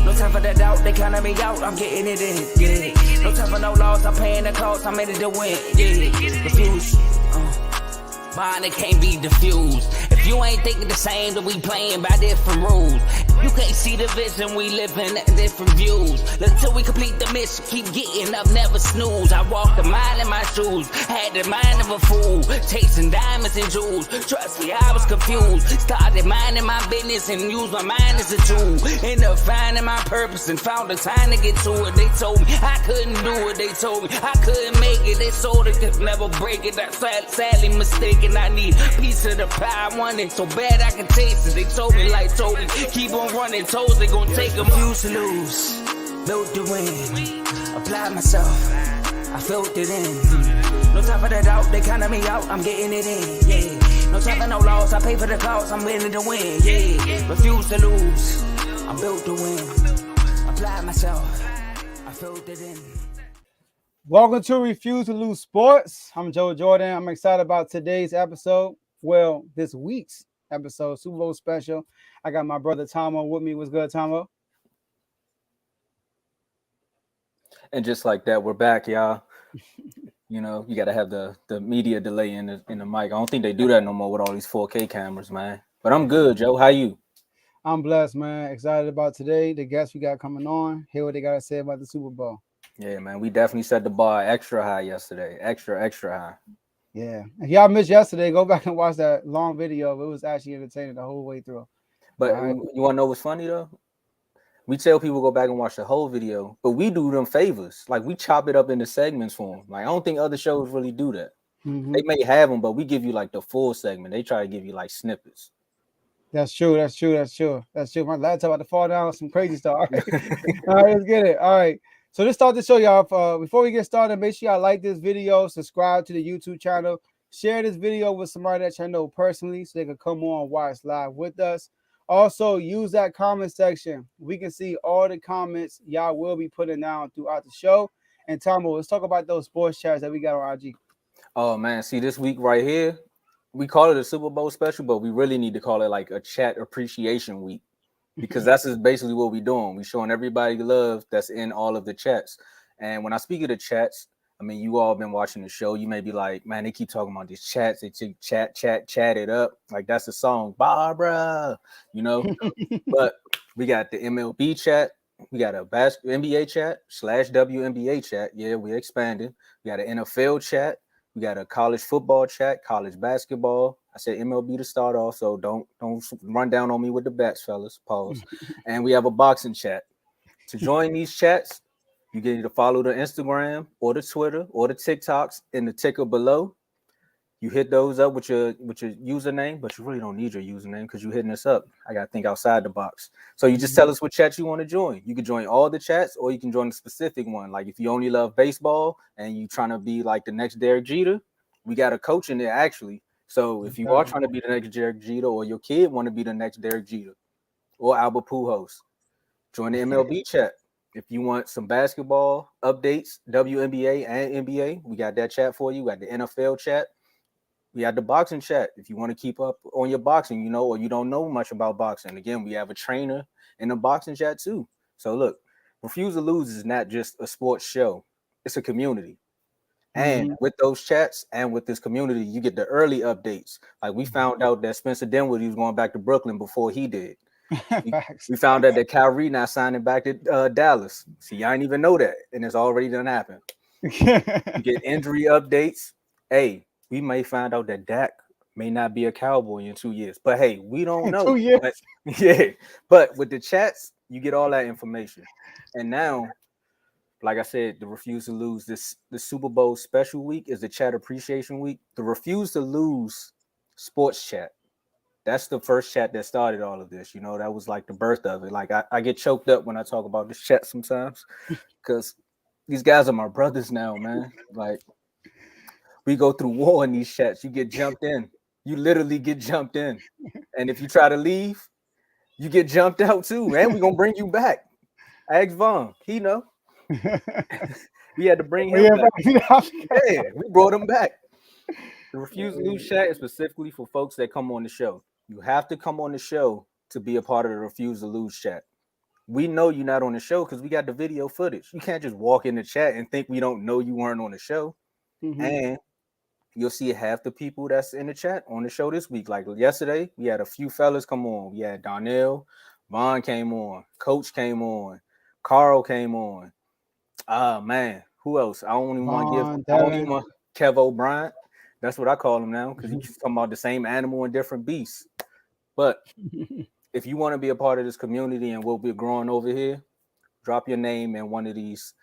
No time for the doubt, they counting me out, I'm getting it in, yeah. No time for no loss, I'm paying the cost, I'm in it to win, yeah. Refuse, mine it can't be diffused. If you ain't thinking the same, then we playing by different rules. You can't see the vision, we living at different views. Until we complete the mission, keep getting up, never snooze. I walked a mile in my shoes, had the mind of a fool, chasing diamonds and jewels. Trust me, I was confused. Started minding my business and used my mind as a tool. Ended up finding my purpose and found the time to get to it. They told me I couldn't do it, they told me I couldn't make it. They sold it, could never break it. That's sadly mistaken. I need a piece of the pie, I want it so bad I can taste it. They told me like told me, keep on running, toes they gon' take them. Used to lose, built to win, apply myself, I felt it in. No time for the doubt, they counting me out, I'm getting it in, yeah. No time for no loss, I pay for the cost, I'm winning to win, yeah. Refuse to lose, I'm built to win, apply myself, I felt it in. Welcome to Refuse to Lose Sports. I'm Joe Jordan. I'm excited about today's episode. Well, this week's episode, Super Bowl special. I got my brother Tomo with me. What's good, Tomo? And just like that, we're back, y'all. You know, you got to have the media delay in the mic. I don't think they do that no more with all these 4K cameras, man. But I'm good, Joe. How you? I'm blessed, man. Excited about today. The guests we got coming on. Hear what they got to say about the Super Bowl. Yeah, man. We definitely set the bar extra high yesterday. Extra high. Yeah. If y'all missed yesterday, go back and watch that long video. It was actually entertaining the whole way through. But you want to know what's funny, though? We tell people go back and watch the whole video, but we do them favors. Like, we chop it up into segments for them. Like, I don't think other shows really do that. Mm-hmm. They may have them, but we give you, like, the full segment. They try to give you, like, snippets. That's true. My laptop about to fall down with some crazy stuff. All right. All right, let's get it. All right. So let's start the show, y'all. Before we get started, make sure y'all like this video, subscribe to the YouTube channel, share this video with somebody that you know personally so they can come on and watch live with us. Also, use that comment section. We can see all the comments y'all will be putting down throughout the show. And Tomo, let's talk about those sports chats that we got on IG. Oh, man. See, this week right here, we call it a Super Bowl special, but we really need to call it like a chat appreciation week. Because that's basically what we're doing. We're showing everybody love that's in all of the chats. And when I speak of the chats, I mean, you all been watching the show. You may be like, man, they keep talking about these chats. They chat it up. Like, that's a song, Barbara, you know. But we got the MLB chat. We got a NBA chat / WNBA chat. Yeah, we're expanding. We got an NFL chat. We got a college football chat, college basketball. I said MLB to start off, so don't run down on me with the bets, fellas. Pause. And we have a boxing chat. To join these chats, you get to follow the Instagram or the Twitter or the TikToks in the ticker below. You hit those up with your username, but you really don't need your username because you're hitting us up. I got to think outside the box. So you just tell us what chat you want to join. You can join all the chats or you can join a specific one. Like if you only love baseball and you trying to be like the next Derek Jeter, we got a coach in there actually. So if you are trying to be the next Derek Jeter or your kid want to be the next Derek Jeter or Albert Pujols, join the MLB chat. If you want some basketball updates, WNBA and NBA, we got that chat for you. We got the NFL chat. We have the boxing chat. If you want to keep up on your boxing, you know, or you don't know much about boxing. Again, we have a trainer in the boxing chat too. So look, Refuse to Lose is not just a sports show. It's a community. And with those chats and with this community, you get the early updates. Like we found out that Spencer Dinwiddie was going back to Brooklyn before he did. we found out that Kyrie not signing back to Dallas. See, I didn't even know that. And it's already done happened. You get injury updates. Hey, we may find out that Dak may not be a Cowboy in 2 years. But hey, we don't know. 2 years? But with the chats, you get all that information. And now, like I said, the Refuse to Lose, the Super Bowl special week is the chat appreciation week. The Refuse to Lose sports chat. That's the first chat that started all of this. You know, that was like the birth of it. Like I get choked up when I talk about this chat sometimes because these guys are my brothers now, man. Like we go through war in these chats. You get jumped in. You literally get jumped in. And if you try to leave, you get jumped out too, man. We're going to bring you back. Ask Vaughn. He know. We had to bring him back. Yeah, we brought him back. The Refuse to Lose chat is specifically for folks that come on the show. You have to come on the show to be a part of the Refuse to Lose chat. we know you're not on the show because we got the video footage. You can't just walk in the chat and think we don't know you weren't on the show. Mhm. And you'll see half the people that's in the chat on the show this week. Like yesterday, we had a few fellas come on. We had Donnell, Vaughn came on, Coach came on, Carl came on. Man, who else? I don't even want to give. Vaughn, I don't Devin. even want Kev O'Brien. That's what I call him now because he's talking about the same animal and different beasts. But if you want to be a part of this community and what we're growing over here, drop your name in one of these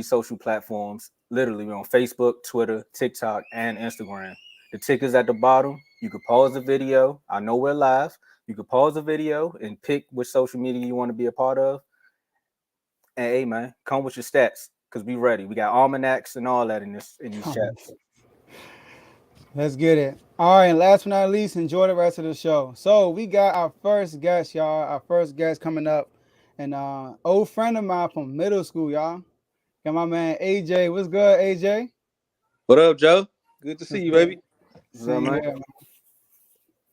social platforms. Literally, we're on Facebook, Twitter, TikTok, and Instagram. The tick is at the bottom. You could pause the video. I know we're live. You could pause the video and pick which social media you want to be a part of. And hey, man, come with your stats because we ready. We got almanacs and all that in these chats. Let's get it. All right, and last but not least, enjoy the rest of the show. So we got our first guest, y'all. Our first guest coming up, and old friend of mine from middle school, y'all. Got my man AJ. What's good, AJ? What up, Joe? Good to see you, baby. Same here, man.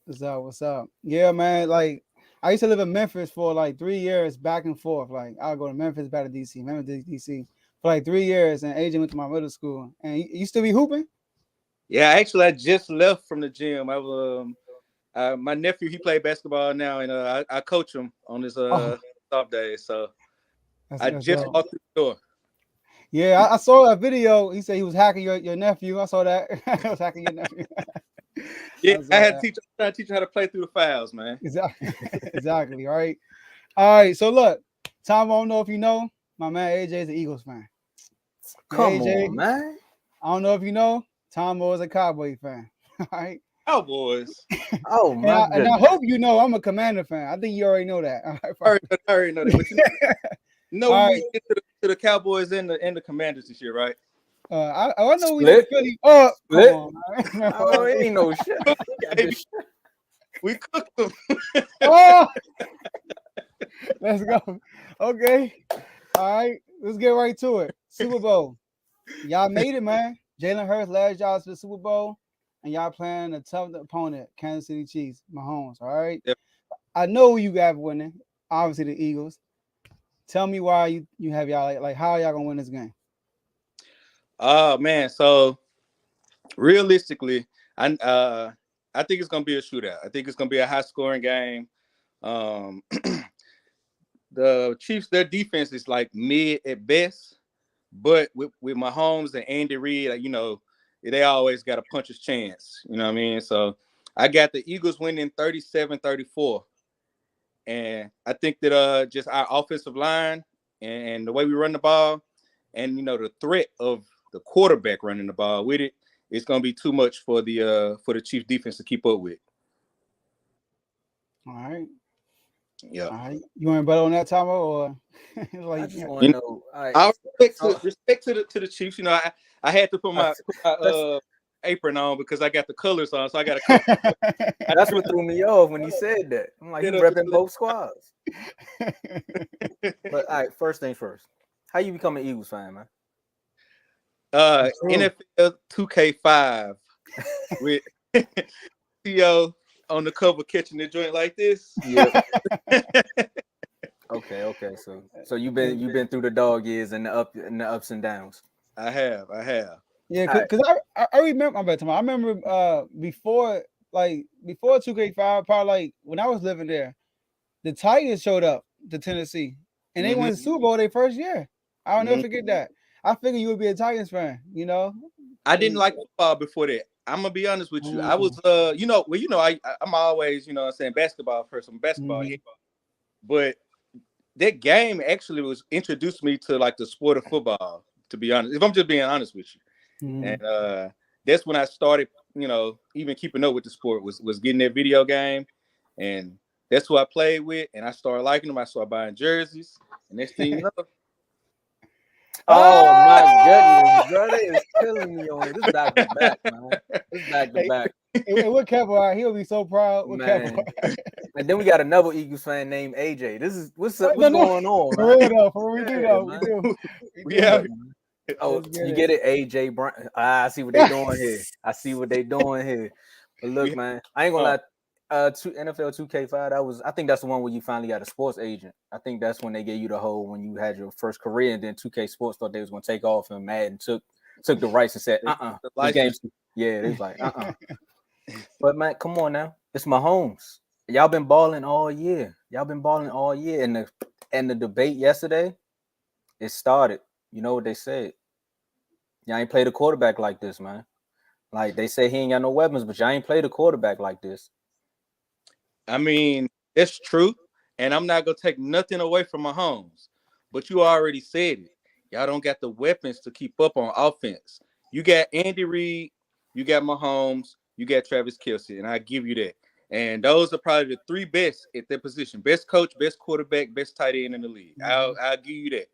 What's up? What's up? Yeah, man. Like I used to live in Memphis for like 3 years, back and forth. Like I'll go to Memphis, back to DC, Memphis, DC for like 3 years, and AJ went to my middle school. And you still be hooping? Yeah, actually, I just left from the gym. I was my nephew. He played basketball now, and I coach him on his off days. So I just walked through the door. Yeah, I saw that video. He said he was hacking your nephew. I saw that. I was hacking your nephew. Yeah, I had to try to teach him how to play through the fouls, man. Exactly. Exactly. Right. All right. So look, Tom, I don't know if you know, my man AJ is an Eagles fan. Come AJ, on, man. I don't know if you know, Tom is a Cowboy fan. All right. Cowboys. Oh my and I hope you know I'm a Commander fan. I think you already know that. All right, I already know that. But we get to the Cowboys and the Commanders this year, right? I know Split. we did Philly. Oh, Split. come on, man. Oh, ain't no shit. We cooked them. Oh, let's go. Okay. All right. Let's get right to it. Super Bowl. Y'all made it, man. Jalen Hurts led y'all to the Super Bowl, and y'all playing a tough opponent, Kansas City Chiefs, Mahomes. All right. Yep. I know you guys winning. Obviously, the Eagles. Tell me why you have y'all like how y'all gonna win this game? Oh man, so realistically, I think it's gonna be a shootout. I think it's gonna be a high scoring game. The Chiefs, their defense is like mid at best, but with Mahomes and Andy Reid, they always got a puncher's chance. You know what I mean? So I got the Eagles winning 37-34. And I think that just our offensive line and the way we run the ball and, the threat of the quarterback running the ball with it, it's going to be too much for the Chiefs defense to keep up with. All right. Yeah. All right. You want to bet on that, Tom, or like, I just want to know. I respect to the Chiefs. I had to put my apron on because I got the colors on, so I got to. That's what threw me off when he said that. I'm like, he's repping both squads. But all right, first things first. How you become an Eagles fan, man? NFL 2K5 with Theo on the cover catching the joint like this. Yeah. Okay. So you've been through the dog years and the ups and downs. I have. Yeah, because I remember. I remember before 2K5, probably like when I was living there, the Titans showed up to Tennessee and they won the Super Bowl their first year. I'll never forget that. I figured you would be a Titans fan. I didn't like football before that. I'm gonna be honest with you. I was I'm always basketball person, basketball hit. But that game actually was introduced me to like the sport of football. To be honest, if I'm just being honest with you, and that's when I started, even keeping up with the sport was getting that video game, and that's who I played with, and I started liking them. I started buying jerseys, and next thing you know. Oh my goodness, brother is killing me on it. This back to back, man. This back to back. And with Kevin, he'll be so proud. With Kevin. And then we got another Eagles fan named AJ. This is what's going on, man? For we do. Yeah. Oh, you get it, AJ Brown. I see what they're doing here. But look, man, I ain't gonna lie. NFL 2K5. I think that's the one where you finally got a sports agent. I think that's when they gave you the whole when you had your first career, and then 2K Sports thought they was gonna take off, and Madden took the rights and said, The this game's license. yeah, they was like, But man, come on now, it's Mahomes. Y'all been balling all year. And the debate yesterday, it started. You know what they said? Y'all ain't played a quarterback like this, man. Like they say he ain't got no weapons, but y'all ain't played a quarterback like this. I mean, it's true, and I'm not gonna take nothing away from Mahomes, but you already said it. Y'all don't got the weapons to keep up on offense. You got Andy Reid, you got Mahomes, you got Travis Kelce, and I give you that. And those are probably the three best at their position: best coach, best quarterback, best tight end in the league. I'll give you that.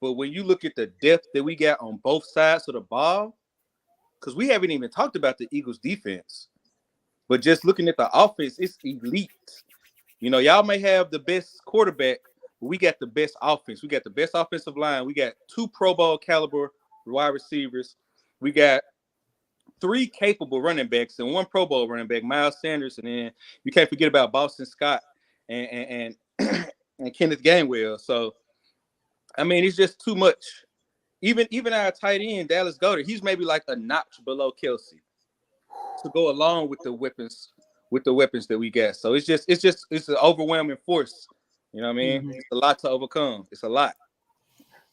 But when you look at the depth that we got on both sides of the ball, because we haven't even talked about the Eagles' defense, but just looking at the offense, it's elite. You know, y'all may have the best quarterback, but we got the best offense. We got the best offensive line. We got 2 Pro Bowl caliber wide receivers. We got 3 capable running backs and 1 Pro Bowl running back, Miles Sanders, and then you can't forget about Boston Scott and and Kenneth Gainwell. So, I mean, it's just too much. Even our tight end, Dallas Goedert, he's maybe like a notch below Kelce to go along with the weapons that we got. So it's an overwhelming force. You know what I mean? It's a lot to overcome. It's a lot.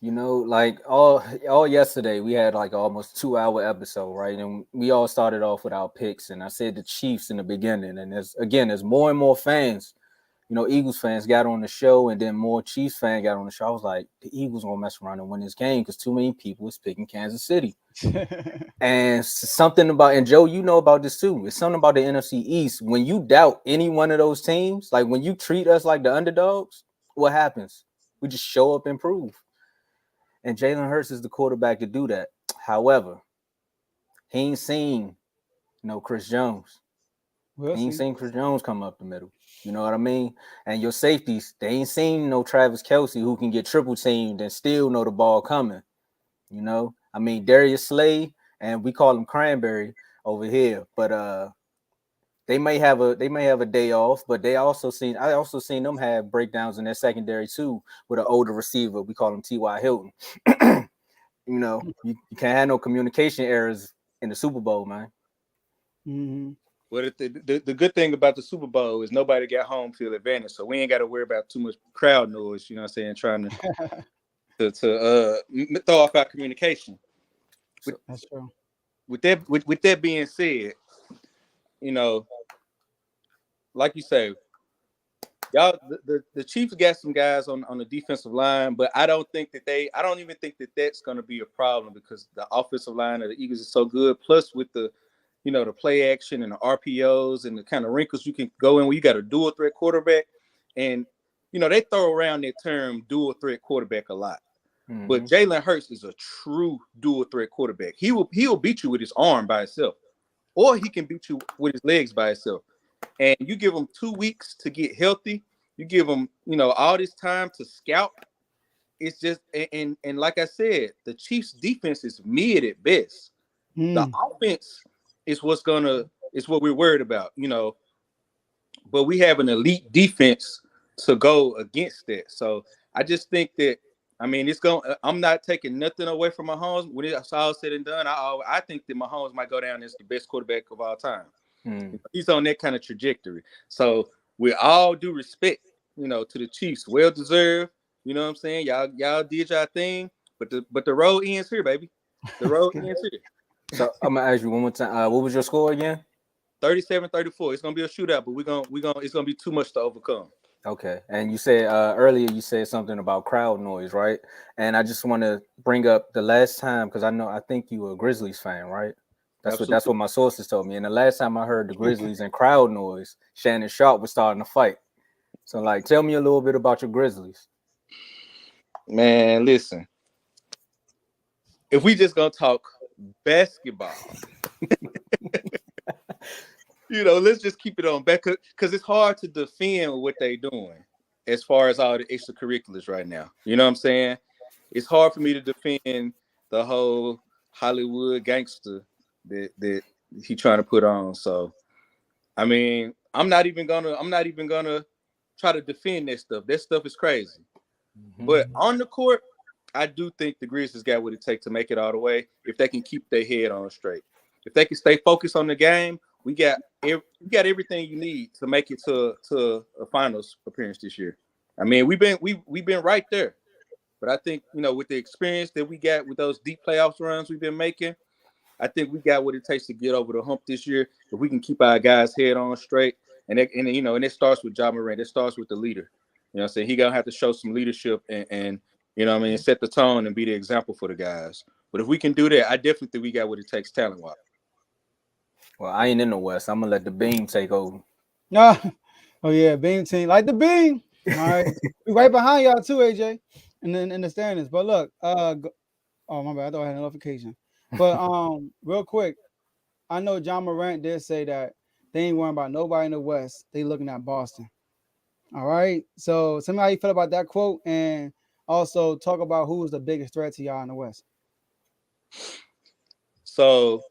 You know, like all yesterday, we had like almost 2-hour episode, right? And we all started off with our picks, and I said the Chiefs in the beginning. And there's more and more fans, you know, Eagles fans got on the show, and then more Chiefs fans got on the show. I was like, the Eagles gonna mess around and win this game because too many people is picking Kansas City. And something about, and Joe, you know about this too. It's something about the NFC East. When you doubt any one of those teams, like when you treat us like the underdogs, what happens? We just show up and prove. And Jalen Hurts is the quarterback to do that. However, he ain't seen Chris Jones. He ain't seen Chris Jones come up the middle. You know what I mean? And your safeties, they ain't seen no Travis Kelce who can get triple teamed and still know the ball coming. You know? I mean, Darius Slay, and we call him Cranberry over here, but they may have a day off, but I also seen them have breakdowns in their secondary too with an older receiver. We call him T.Y. Hilton. You know, you can't have no communication errors in the Super Bowl, man. Mm-hmm. Well, the good thing about the Super Bowl is nobody got home field advantage, so we ain't got to worry about too much crowd noise. You know what I'm saying? Trying to throw off our communication. That's true. With that being said, you know, like you say, y'all, the Chiefs got some guys on the defensive line, but I don't even think that that's going to be a problem because the offensive line of the Eagles is so good. Plus, with the play action and the RPOs and the kind of wrinkles you can go in when you got a dual threat quarterback, and they throw around that term dual threat quarterback a lot. Mm-hmm. But Jalen Hurts is a true dual threat quarterback. He'll beat you with his arm by itself, or he can beat you with his legs by itself. And you give him 2 weeks to get healthy. You give him, all this time to scout. It's just, and like I said, the Chiefs' defense is mid at best. The offense is what we're worried about, But we have an elite defense to go against that. So I just think that, I'm not taking nothing away from Mahomes. When it's all said and done, I think that Mahomes might go down as the best quarterback of all time. He's on that kind of trajectory. So with all due respect, to the Chiefs, well deserved. You know what I'm saying? Y'all did y'all thing, but the road ends here, baby. The road ends here. So I'm gonna ask you one more time. What was your score again? 37-34. It's gonna be a shootout, but it's gonna be too much to overcome. Okay. And you said earlier you said something about crowd noise, right? And I just want to bring up the last time because I think you were a Grizzlies fan, right? That's what my sources told me. And the last time I heard the Grizzlies and crowd noise, Shannon Sharp was starting to fight. So, like, tell me a little bit about your Grizzlies. Man, listen. If we just gonna talk basketball, let's just keep it on back because it's hard to defend what they're doing as far as all the extracurriculars right now. You know what I'm saying? It's hard for me to defend the whole Hollywood gangster that he trying to put on. So, I'm I'm not even gonna try to defend that stuff. That stuff is crazy. But on the court, I do think the Grizzlies got what it takes to make it all the way if they can keep their head on straight. If they can stay focused on the game, we got everything you need to make it to a finals appearance this year. I mean, we've been right there. But I think, with the experience that we got with those deep playoffs runs we've been making, I think we got what it takes to get over the hump this year. If we can keep our guys' head on straight, and it starts with Ja Morant. It starts with the leader. You know what I'm saying? He gonna have to show some leadership and set the tone and be the example for the guys. But if we can do that, I definitely think we got what it takes talent-wise. Well, I ain't in the West. I'm gonna let the Beam take over. No. Oh yeah, Beam team. Like the Beam. All right. We right behind y'all too, AJ. And then in the standings. But look, oh my bad, I thought I had a notification. But real quick, I know Ja Morant did say that they ain't worrying about nobody in the West. They looking at Boston. All right. So tell me how you feel about that quote, and also talk about who's the biggest threat to y'all in the West. So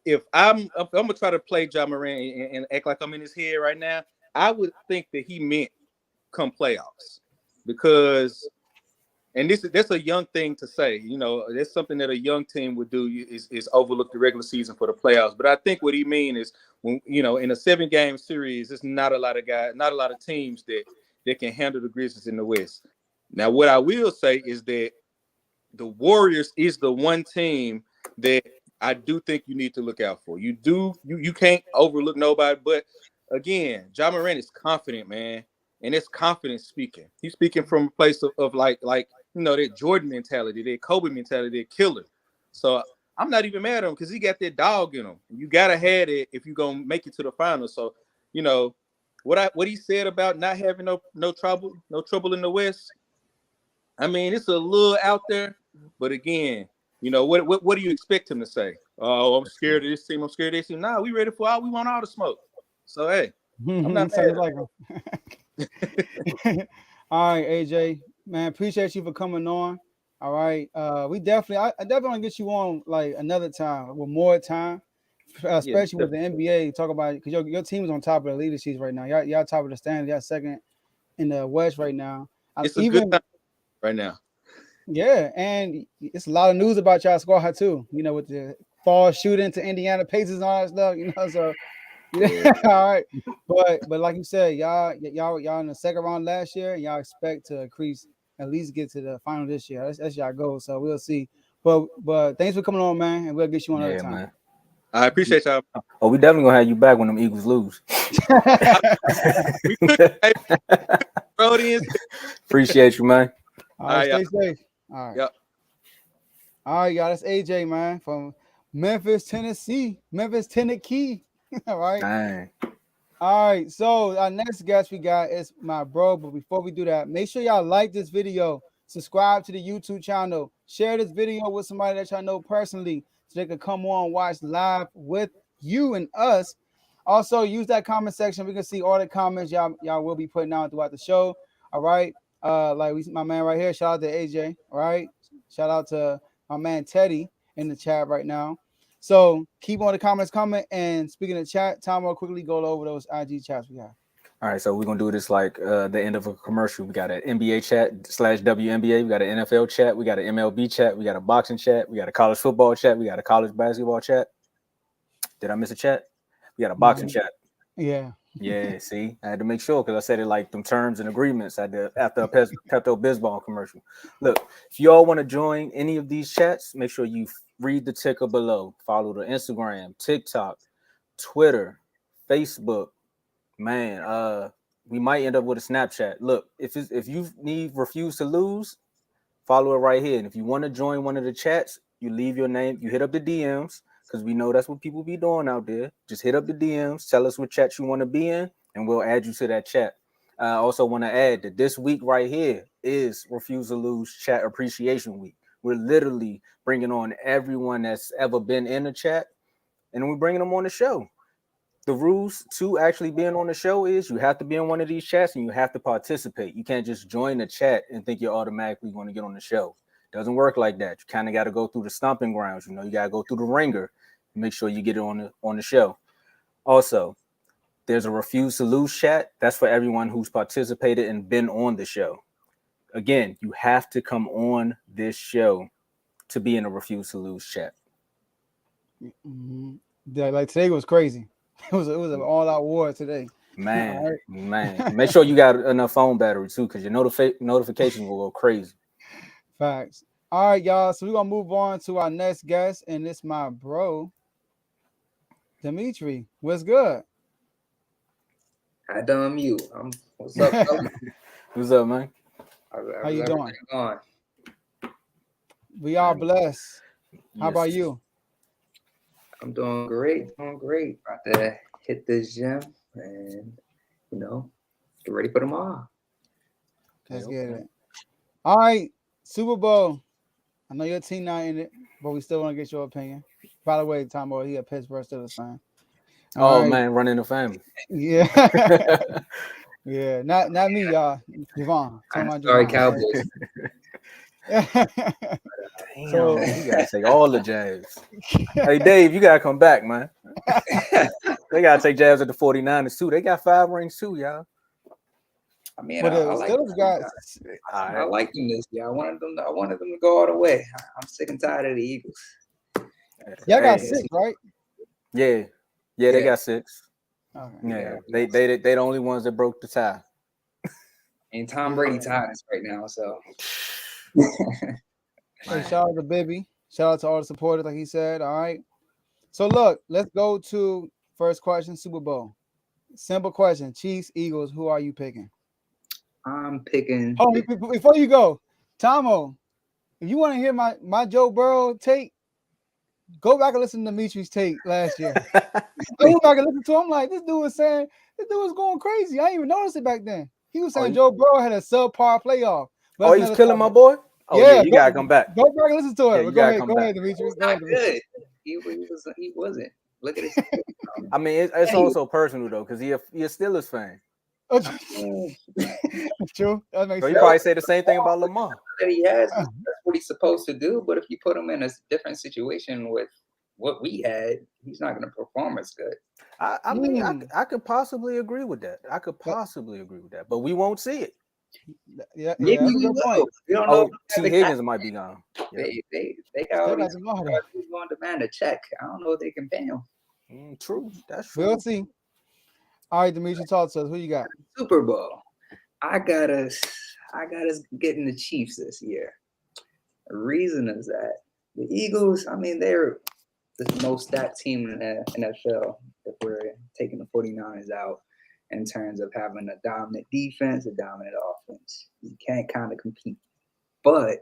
if I'm gonna try to play Ja Morant and act like I'm in his head right now, I would think that he meant come playoffs, because that's a young thing to say. That's something that a young team would do is overlook the regular season for the playoffs. But I think what he means is when in a 7-game series, there's not a lot of teams that can handle the Grizzlies in the West. Now, what I will say is that the Warriors is the one team that I do think you need to look out for. You can't overlook nobody. But again, Ja Morant is confident, man, and it's confidence speaking. He's speaking from a place of like that Jordan mentality, that Kobe mentality, that killer. So I'm not even mad at him because he got that dog in him. You gotta have it if you're gonna make it to the finals. So what he said about not having no trouble in the West. I mean, it's a little out there, but again, what do you expect him to say? Oh, I'm scared of this team. I'm scared of this team. Nah, we ready for all. We want all the smoke. So hey, I'm not mad. Like all right, AJ, man, appreciate you for coming on. All right, I definitely want to get you on like another time with more time, especially with the NBA. Talk about it because your team is on top of the leadership right now. Y'all top of the standings. Y'all second in the West right now. It's a good time right now. Yeah, and it's a lot of news about y'all squad too. With the fall shooting to Indiana Pacers and all that stuff. So yeah, all right. But like you said, y'all in the second round last year, and y'all expect to increase, at least get to the final this year. That's y'all goal. So we'll see. But thanks for coming on, man, and we'll get you on another time. Man. I appreciate y'all. Oh, we definitely gonna have you back when them Eagles lose. Appreciate you, man. All right, stay safe. All right. Yep. All right, y'all. That's AJ, man, from Memphis, Tennessee. All right. Dang. All right. So our next guest we got is my bro. But before we do that, make sure y'all like this video, subscribe to the YouTube channel, share this video with somebody that y'all know personally, so they can come on watch live with you and us. Also, use that comment section. We can see all the comments y'all will be putting out throughout the show. All right. My man right here. Shout out to AJ. All right. Shout out to my man Teddy in the chat right now. So keep on the comments coming. And speaking of chat, Tom will quickly go over those IG chats we have. All right, so we're gonna do this like the end of a commercial. We got an NBA chat / WNBA. We got an NFL chat. We got an MLB chat. We got a boxing chat. We got a college football chat. We got a college basketball chat. Did I miss a chat? We got a boxing chat. Yeah. Yeah, see, I had to make sure because I said it like them terms and agreements after a Pepto-Bismol commercial. Look, if you all want to join any of these chats, make sure you read the ticker below. Follow the Instagram, TikTok, Twitter, Facebook. Man, we might end up with a Snapchat. Look, if you refuse to lose, follow it right here. And if you want to join one of the chats, you leave your name, you hit up the DMs. Because we know that's what people be doing out there. Just hit up the DMs, tell us what chat you want to be in, and we'll add you to that chat. I also want to add that this week right here is Refuse to Lose Chat Appreciation Week. We're literally bringing on everyone that's ever been in the chat, and we're bringing them on the show. The rules to actually being on the show is you have to be in one of these chats and you have to participate. You can't just join the chat and think you're automatically going to get on the show. Doesn't work like that. You kind of got to go through the stomping grounds. You got to go through the ringer and make sure you get it on the show. Also, There's a refuse to lose chat. That's for everyone who's participated and been on the show. Again, you have to come on this show to be in a refuse to lose chat. Mm-hmm. Yeah, like today was crazy. It was an all-out war today. Man, All right. man. Make sure you got enough phone battery too, because your notifications will go crazy. Facts. All right, y'all. So we're gonna move on to our next guest, and it's my bro, Dimitri. What's good? I done mute. What's up, fellas? What's up, man? How you doing? Going? We are blessed. How Yes. about you? I'm doing great. About to hit this gym and, get ready for tomorrow. Let's Okay, get okay. it. All right, Super Bowl. I know your team not in it, but we still want to get your opinion. By the way, Tom, he a Pittsburgh Steelers fan. All Oh right. man, running the family. Yeah. Yeah, not me, y'all. Javon. Talking I'm about sorry, Javon. Cowboys. Damn, So- you gotta take all the jabs. Hey Dave, you gotta come back, man. They gotta take jabs at the 49ers too. They got 5 rings too, y'all. I mean, But I the like Steelers got I like them this year. I wanted them to go all the way. I'm sick and tired of the Eagles. y'all got Hey, 6, right? Yeah, they got 6. Okay. Yeah, they the only ones that broke the tie. And Tom Brady tied us right now, so. Hey, shout out to Bibby. Shout out to all the supporters, like he said. All right. So look, let's go to first question, Super Bowl. Simple question. Chiefs, Eagles, who are you picking? I'm picking. Oh, before you go, Tomo, if you want to hear my Joe Burrow take, go back and listen to Dimitri's take last year. I went back and listened to him. I'm like, this dude was going crazy. I didn't even notice it back then. He was saying Joe Burrow had a subpar playoff. Oh, he was killing my boy? Oh yeah, you gotta come back. Go back and listen to it. Yeah, But go ahead, Dimitri. It's not good. He wasn't. Look at his. I mean, it's also personal though, because he a Steelers fan. True. That makes So sense. you probably say the same thing about Lamar. That he has, that's what he's supposed to do. But if you put him in a different situation with what we had, he's not going to perform as good. I mean, I could possibly agree with that. But we won't see it. Yeah, maybe we will. We don't know. T. Higgins might be gone. Yeah. They got all these who's going to demand a check. I don't know if they can pay him. True, that's true. We'll see. All right, Dimitri, talk to us. Who you got? Super Bowl. I got us getting the Chiefs this year. The reason is that the Eagles, I mean, they're the most stacked team in the NFL if we're taking the 49ers out in terms of having a dominant defense, a dominant offense. You can't kind of compete. But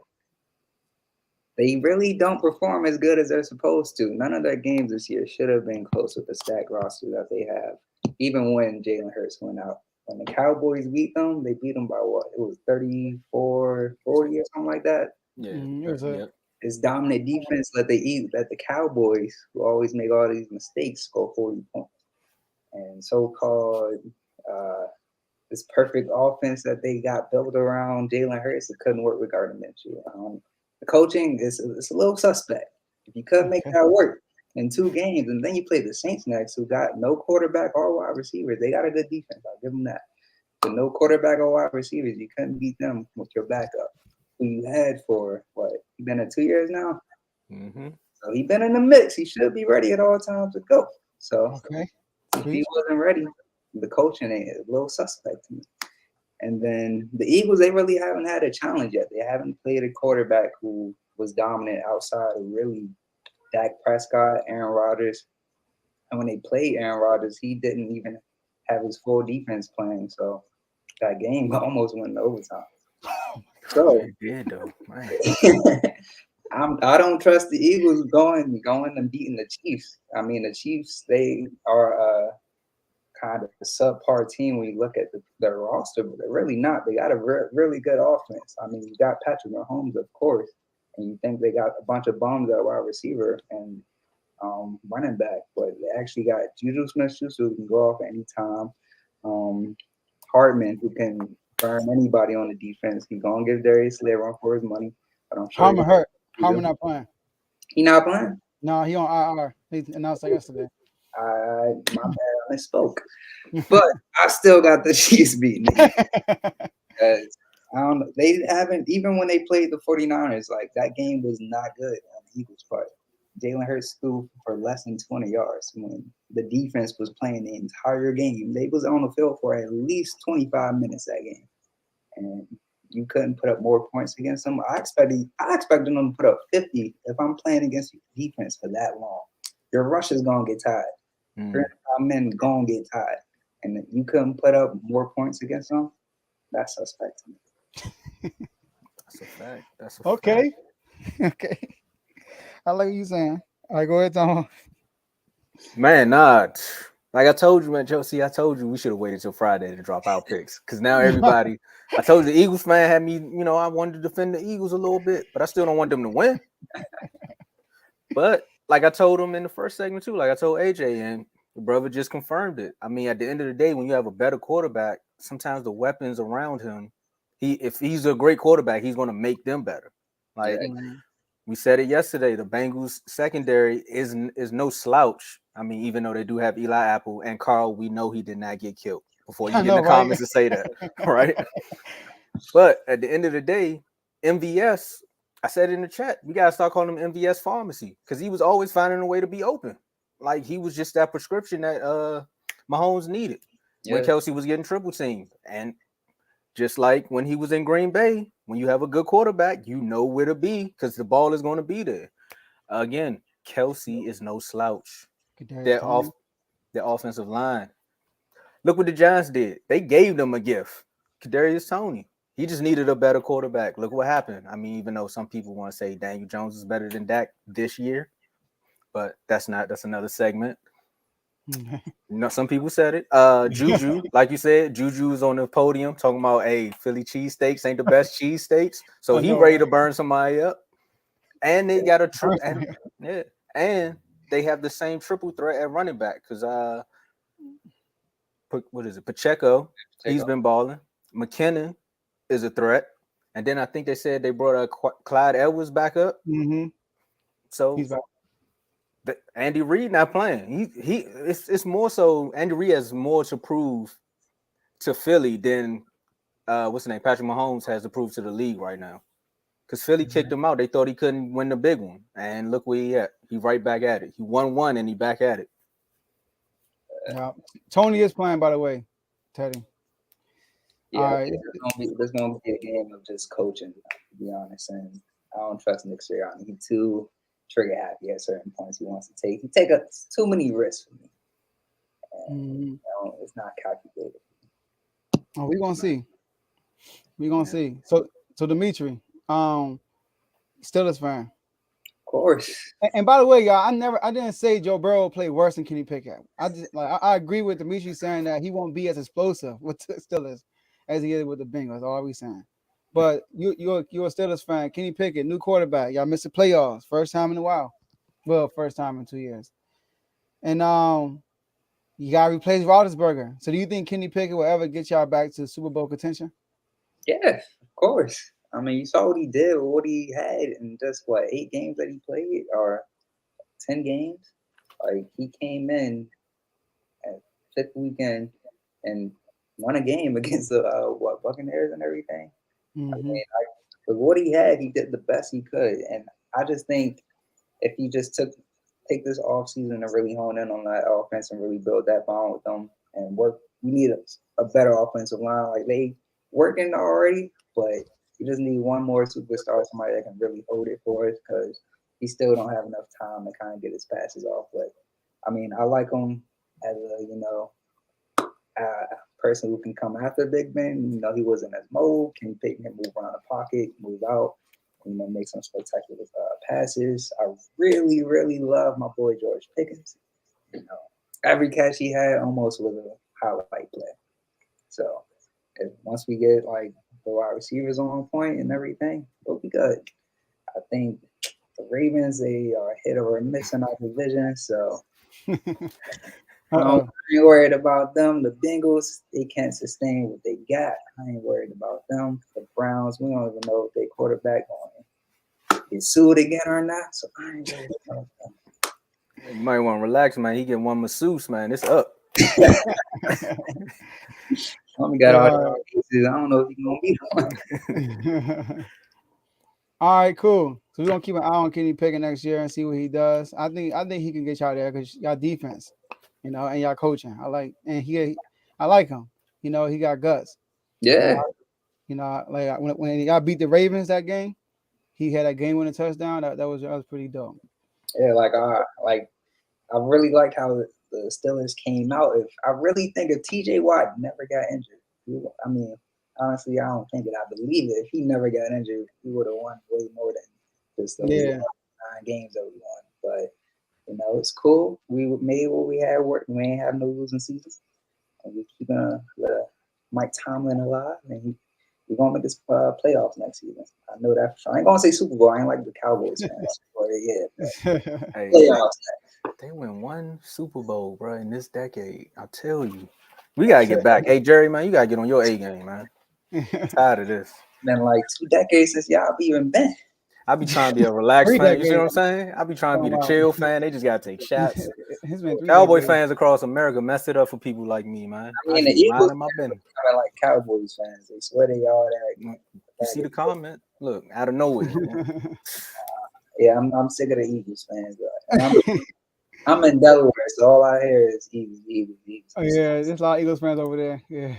they really don't perform as good as they're supposed to. None of their games this year should have been close with the stacked roster that they have, even when Jalen Hurts went out. When the Cowboys beat them, they beat them by what? It was 34-40 or something like that. Yeah. It's dominant defense let the Cowboys, who always make all these mistakes, score 40 points. And so-called this perfect offense that they got built around Jalen Hurts, it couldn't work with Gardner Minshew. The coaching is a little suspect. If you couldn't make that work in 2 games, and then you play the Saints next, who got no quarterback or wide receivers, they got a good defense. I'll give them that. But no quarterback or wide receivers, you couldn't beat them with your backup, who you had for what? He been in 2 years now. Mm-hmm. So he been in the mix. He should be ready at all times to go. So if he wasn't ready, the coaching is a little suspect to me. And then the Eagles, they really haven't had a challenge yet. They haven't played a quarterback who was dominant outside of really Dak Prescott, Aaron Rodgers. And when they played Aaron Rodgers, he didn't even have his full defense playing. So that game almost went to overtime. So it did though. Man. I don't trust the Eagles going and beating the Chiefs. I mean, the Chiefs, they are kind of a subpar team when you look at their roster, but they're really not. They got a really good offense. I mean, you got Patrick Mahomes, of course, and you think they got a bunch of bums at wide receiver and running back, but they actually got Juju Smith-Schuster who can go off at any time. Hardman, who can burn anybody on the defense. He's gonna give Darius Slay a run for his money. But I'm sure Harmon hurt. Harmon not playing. He not playing? No, he on IR. He announced that yesterday. My bad, I misspoke. But I still got the Chiefs beating the Eagles. I don't know. They haven't, even when they played the 49ers, like that game was not good on the Eagles' part. Jalen Hurts threw for less than 20 yards when the defense was playing the entire game. They was on the field for at least 25 minutes that game. And you couldn't put up more points against them. I expected them to put up 50 if I'm playing against defense for that long. Your rush is going to get tired. 305 men going to get tired. And you couldn't put up more points against them, that's suspect to me. That's a fact. That's a Okay. fact. Okay. I like what you saying. All right, go ahead, Tom. Man, nah. Like I told you, man, Josie, I told you we should have waited till Friday to drop our picks. Because now everybody, I told you the Eagles fan had me, I wanted to defend the Eagles a little bit, but I still don't want them to win. But like I told him in the first segment too, like I told AJ, and the brother just confirmed it. I mean, at the end of the day, when you have a better quarterback, sometimes the weapons around him, if he's a great quarterback, he's going to make them better. Like we said it yesterday, the Bengals secondary is no slouch. I mean, even though they do have Eli Apple and Carl, we know he did not get killed. Before you get in the comments to say that, right? But at the end of the day, MVS, I said in the chat, we gotta start calling him MVS Pharmacy because he was always finding a way to be open. Like he was just that prescription that Mahomes needed when Kelsey was getting triple teamed. And just like when he was in Green Bay, when you have a good quarterback, you know where to be because the ball is going to be there. Again, Kelsey is no slouch. Their offensive line. Look what the Giants did. They gave them a gift. Kadarius Toney. He just needed a better quarterback. Look what happened. I mean, even though some people want to say Daniel Jones is better than Dak this year, but that's another segment. Some people said it. Juju, like you said, Juju is on the podium talking about, hey, Philly cheesesteaks ain't the best cheesesteaks. So he ready to burn somebody up. And they got and they have the same triple threat at running back because what is it? Pacheco, he's been balling. McKinnon is a threat. And then I think they said they brought Clyde Edwards back up. So he's back. Andy Reid not playing. It's more so Andy Reid has more to prove to Philly than what's the name? Patrick Mahomes has to prove to the league right now. Because Philly kicked him out. They thought he couldn't win the big one. And look where he at. He right back at it. He won one and he back at it. Yeah. Tony is playing, by the way, Teddy. Yeah, all right. There's going to be a game of just coaching, to be honest. And I don't trust Nick Sirianni. He's too trigger happy at certain points he wants to take. He take up too many risks for me. And, it's not calculated. Oh, we're going to see. We're going to see. So Dimitri, Steelers fan. Of course. And by the way, y'all, I didn't say Joe Burrow played worse than Kenny Pickett. I agree with Dimitri saying that he won't be as explosive with the Steelers as he is with the Bengals. All we saying. But you're a Steelers fan. Kenny Pickett, new quarterback. Y'all missed the playoffs. First time in a while. Well, first time in 2 years. And you gotta replace Roethlisberger. So do you think Kenny Pickett will ever get y'all back to Super Bowl contention? Yeah, of course. I mean, you saw what he did with what he had in just 8 games that he played or 10 games. Like he came in at 5th weekend and won a game against the Buccaneers and everything. I mean, with what he had, he did the best he could. And I just think if he just take this offseason and really hone in on that offense and really build that bond with them and work, we need a better offensive line. Like they working already, but you just need one more superstar, somebody that can really hold it for us because he still don't have enough time to kind of get his passes off. But I mean, I like him as a person who can come after Big Ben. He wasn't as mobile. Can pick him, move around the pocket, move out, make some spectacular passes. I really, really love my boy George Pickens. Every catch he had almost was a highlight play. So once we get the wide receivers on point and everything, we'll be good. I think the Ravens, they are ahead of or missing our division, so I'm worried about them. The Bengals, they can't sustain what they got. I ain't worried about them. The Browns, we don't even know if their quarterback going to get sued again or not, so I ain't worried about them. You might want to relax, man. He get one masseuse, man. It's up. Homie got all the cases. I don't know if he's gonna be the one. All right, cool. So we're gonna keep an eye on Kenny Pickett next year and see what he does. I think he can get y'all there because y'all defense, and y'all coaching. I like him. He got guts. Yeah. Like when y'all beat the Ravens that game, he had that game-winning touchdown. That was pretty dope. Yeah, I really liked how the Steelers came out. I really think if TJ Watt never got injured, I mean, honestly, I don't think it. I believe it. If he never got injured, he would have won way more than just those 9 games that we won. But it's cool. We made what we had work. We ain't have no losing seasons, and we keeping Mike Tomlin alive, and we're gonna make this playoffs next season. I know that for sure. I ain't gonna say Super Bowl. I ain't like the Cowboys fans, but yeah, Hey, playoffs. They win 1 Super Bowl, bro, in this decade. I tell you, we gotta get back. Hey, Jerry, man, you gotta get on your A game, man. Tired of this. Been like 2 decades since y'all be even been. I be trying to be a relaxed fan. You see what I'm saying? I be trying to be the chill fan. They just gotta take shots. Cowboy fans across America messed it up for people like me, man. I mean, the Eagles my business. Kind of like Cowboys fans. They swear they all that. You see the comment? Look, out of nowhere. Yeah, I'm sick of the Eagles fans. I'm in Delaware, so all I hear is Eagles. Oh yeah, there's a lot of Eagles fans over there. Yeah.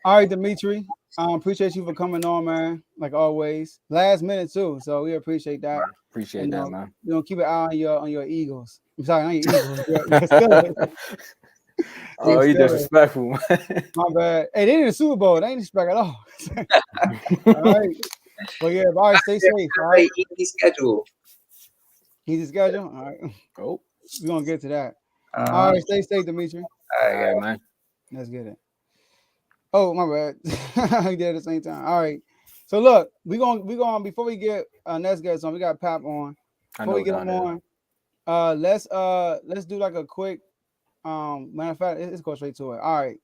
All right, Dimitri. Appreciate you for coming on, man. Like always, last minute too. So we appreciate that. Appreciate that, man. We're gonna keep an eye on your Eagles. I'm sorry, not your Eagles. Oh, he disrespectful, man. My bad. Hey, they in the Super Bowl. They ain't disrespect at all. All right. Well, yeah. All right. Stay safe. All right. Easy schedule. Easy schedule. All right. Oh, we're gonna get to that. All right. Stay safe, Dimitri. All right, man. Let's get it. Oh, my bad. We did at the same time. All right. So look, we going before we get next guest on, we got Pap on. Before we get him on, let's do like a quick matter of fact, let's go straight to it. All right.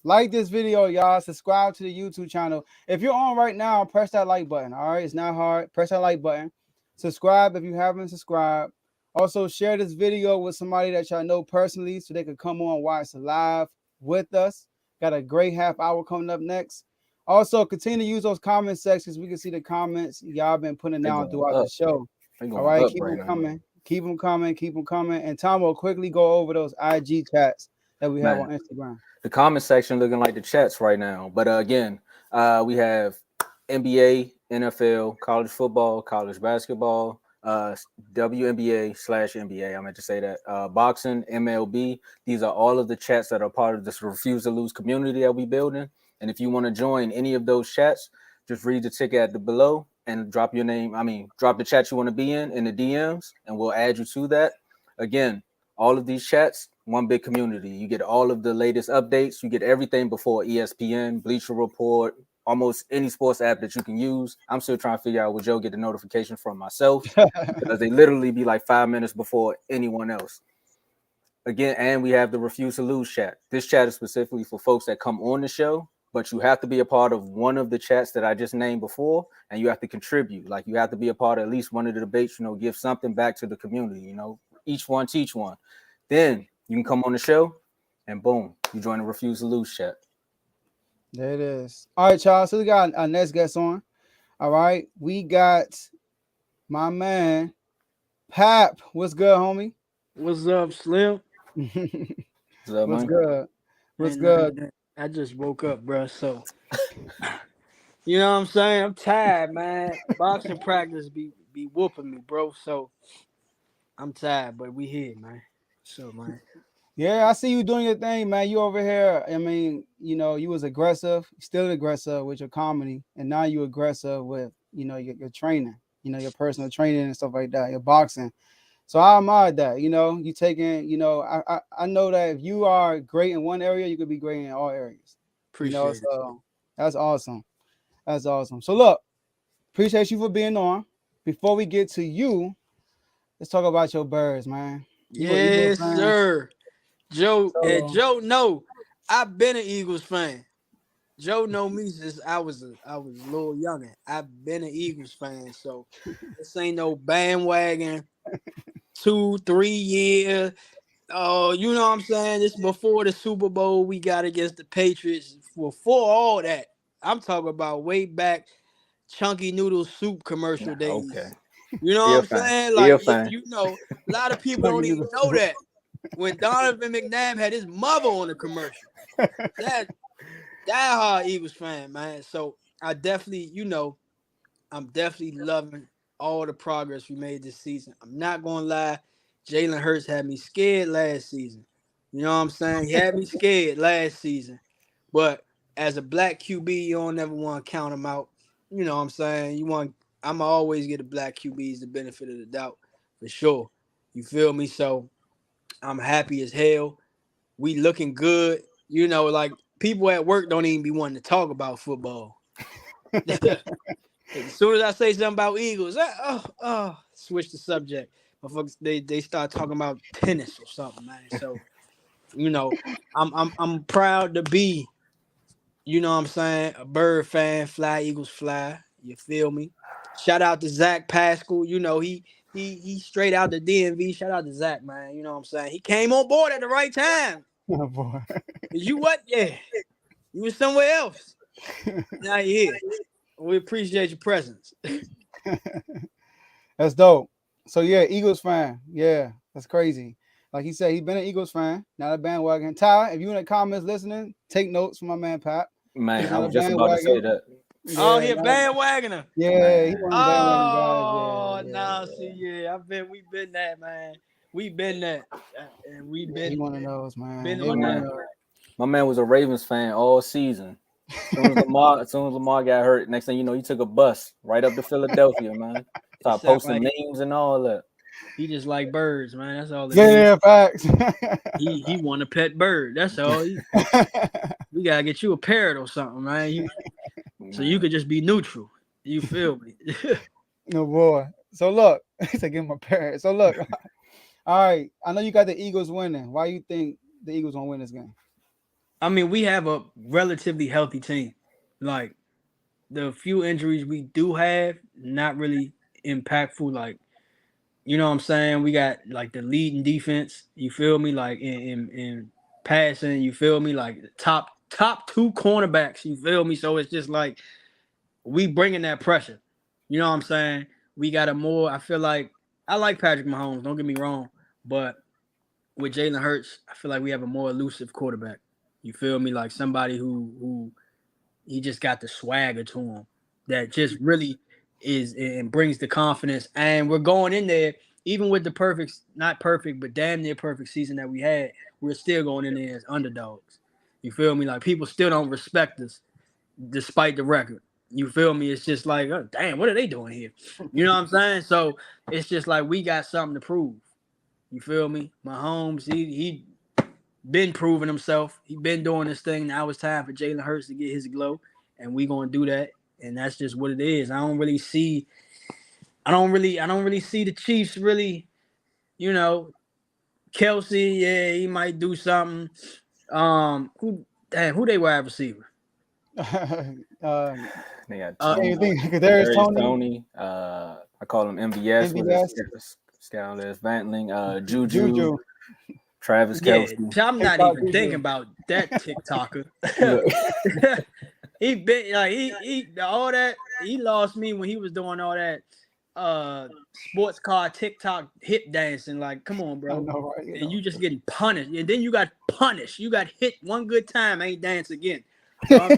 Like this video, y'all. Subscribe to the YouTube channel. If you're on right now, press that like button. All right. It's not hard. Press that like button. Subscribe if you haven't subscribed. Also, share this video with somebody that y'all know personally so they could come on and watch live with us. Got a great half hour coming up next. Also, continue to use those comment sections. We can see the comments y'all been putting down throughout the show. All right, keep them coming. Keep them coming. Keep them coming. And Tom will quickly go over those IG chats that we have on Instagram. The comment section looking like the chats right now. But again, we have NBA, NFL, college football, college basketball, WNBA/NBA. I meant to say that. Boxing, MLB. These are all of the chats that are part of this Refuse to Lose community that we building. And if you want to join any of those chats, just read the ticket below and drop your name. Drop the chat you want to be in the DMs, and we'll add you to that. Again, all of these chats, one big community. You get all of the latest updates. You get everything before ESPN, Bleacher Report, almost any sports app that you can use. I'm still trying to figure out, would Joe get the notification from myself? Because they literally be like 5 minutes before anyone else. Again, and we have the Refuse to Lose chat. This chat is specifically for folks that come on the show, but you have to be a part of one of the chats that I just named before, and you have to contribute. Like, you have to be a part of at least one of the debates, give something back to the community, each one teach one. Then you can come on the show, and boom, you join the Refuse to Lose chat. There it is. All right, y'all. So we got our next guest on. All right. We got my man, Pap. What's good, homie? What's up, Slim? What's good? What's good? I just woke up, bro. So, you know what I'm saying? I'm tired, man. Boxing practice be whooping me, bro. So, I'm tired, but we here, man. So, man. Yeah, I see you doing your thing, man. You over here. You was aggressive, still aggressive with your comedy, and now you aggressive with, your training, your personal training and stuff like that, your boxing. So I admire that. You taking, I know that if you are great in one area, you could be great in all areas. Appreciate it. So that's awesome. That's awesome. So look, appreciate you for being on. Before we get to you, let's talk about your birds, man. Yes, sir. Joe, and Joe know I've been an Eagles fan. Joe know me since I was a little younger. I've been an Eagles fan, so this ain't no bandwagon 2-3 year Oh, you know what I'm saying? This before the Super Bowl we got against the Patriots. Before all that, I'm talking about way back chunky noodle soup commercial Okay. days. You know Still what I'm fine. saying? Still Like fine. you know, a lot of people Chunky don't even noodle know soup. that when Donovan McNabb had his mother on the commercial. That hard Eagles fan, man. So I definitely, I'm definitely loving all the progress we made this season. I'm not gonna lie, Jalen Hurts had me scared last season. You know what I'm saying? He had me scared last season. But as a black QB, you don't ever want to count him out. You know what I'm saying? I'ma always get the black QBs the benefit of the doubt for sure. You feel me? So I'm happy as hell. We looking good. Like people at work don't even be wanting to talk about football. As soon as I say something about Eagles, switch the subject. Motherfuckers, they start talking about tennis or something, man. So, I'm proud to be, you know what I'm saying, a Bird fan, fly Eagles fly. You feel me? Shout out to Zach Pascal. He straight out the DMV. Shout out to Zach, man. You know what I'm saying? He came on board at the right time. Oh boy. You what? Yeah. You was somewhere else. Now you're here. We appreciate your presence. That's dope. So yeah, Eagles fan. Yeah, that's crazy. Like he said, he's been an Eagles fan, not a bandwagon. Ty, if you in the comments listening, take notes from my man Pap. Man, I Not a was just about to say that. Oh, Yeah, he a bandwagoner. yeah, he Man. one of them bandwagon guys. Oh, Yeah, nah, see, yeah, we been that, man. We been that, and we yeah. He been one of those, man. been He on one that. of those. My man was a Ravens fan all season. As soon as Lamar got hurt, next thing you know, he took a bus right up to Philadelphia, man. Started Sound posting like memes and all that. he just like birds, man. That's all it is. Yeah, facts. He want a pet bird. That's all. We gotta get you a parrot or something, man. So you could just be neutral. You feel me? No boy. So look, he said give him a parrot. So look, all right. I know you got the Eagles winning. Why you think the Eagles gonna win this game? I mean, we have a relatively healthy team. Like the few injuries we do have, not really impactful. Like, you know what I'm saying? We got like the leading defense. You feel me? Like in passing. You feel me? Like the top two cornerbacks. You feel me? So it's just like we bringing that pressure. You know what I'm saying? We got a more. I feel like I like Patrick Mahomes. Don't get me wrong, but with Jalen Hurts, I feel like we have a more elusive quarterback. You feel me? Like somebody who he just got the swagger to him that just really is and brings the confidence. And we're going in there, even with the not perfect, but damn near perfect season that we had, we're still going in there as underdogs. You feel me? Like people still don't respect us despite the record. You feel me? It's just like, oh, damn, what are they doing here? You know what I'm saying? So it's just like we got something to prove. You feel me? Mahomes, he been proving himself. He been doing this thing. Now it's time for Jalen Hurts to get his glow, and we gonna do that. And that's just what it is. I don't really see the Chiefs really. Kelsey, yeah, he might do something. Who they wide receiver? They got Same thing. There's There's Tony. Tony. I call him MVS. MVS. Scoutless, Vantling, Juju, Travis Yeah, Kelce. I'm not TikTok even Juju. thinking about that TikToker. Look. He been like he all that. He lost me when he was doing all that sports car TikTok hip dancing. Like, come on, I bro. know, right? And you just getting punished. And then you got punished. You got hit one good time, ain't dance again. I'm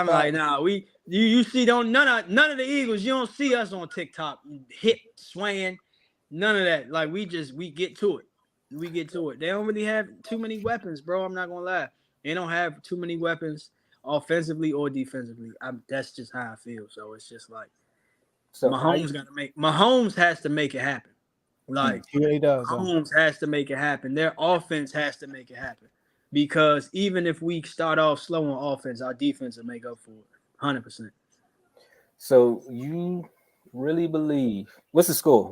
like, nah, you see, none of the Eagles, you don't see us on TikTok hip swaying, none of that. Like we get to it. We get to it. They don't really have too many weapons, bro. I'm not gonna lie. They don't have too many weapons offensively or defensively. That's just how I feel. So it's just like Mahomes has to make it happen. Like he really does. Mahomes has to make it happen. Their offense has to make it happen. Because even if we start off slow on offense, our defense will make up for it. 100%. So you really believe what's the score?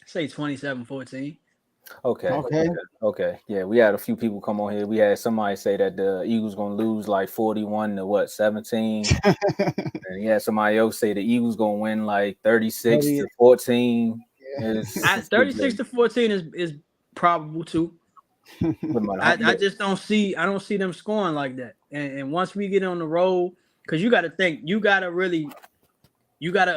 Say 27-14. Okay. Yeah, we had a few people come on here. We had somebody say that the Eagles gonna lose like 41 to 17. And yeah, somebody else say the Eagles gonna win like 36 to 14. It's 36-14 is probable too. I just don't see them scoring like that. And once we get on the roll, because you got to think, you got to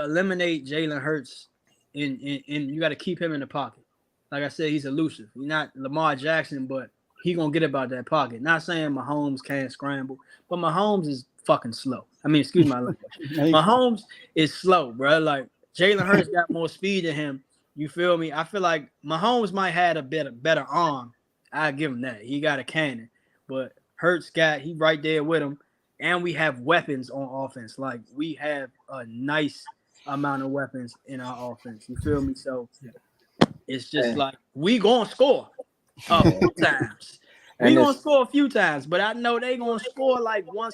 eliminate Jalen Hurts, and you got to keep him in the pocket. Like I said, he's elusive. He's not Lamar Jackson, but he gonna get about that pocket. Not saying Mahomes can't scramble, but Mahomes is fucking slow. I mean, excuse my language. Mahomes is slow, bro. Like Jalen Hurts got more speed than him. You feel me? I feel like Mahomes might have a better arm. I give him that. He got a cannon, but Hurts he right there with him, and we have weapons on offense. Like we have a nice amount of weapons in our offense. You feel me? So it's just like we gonna score a few times. We gonna score a few times, but I know they gonna score like one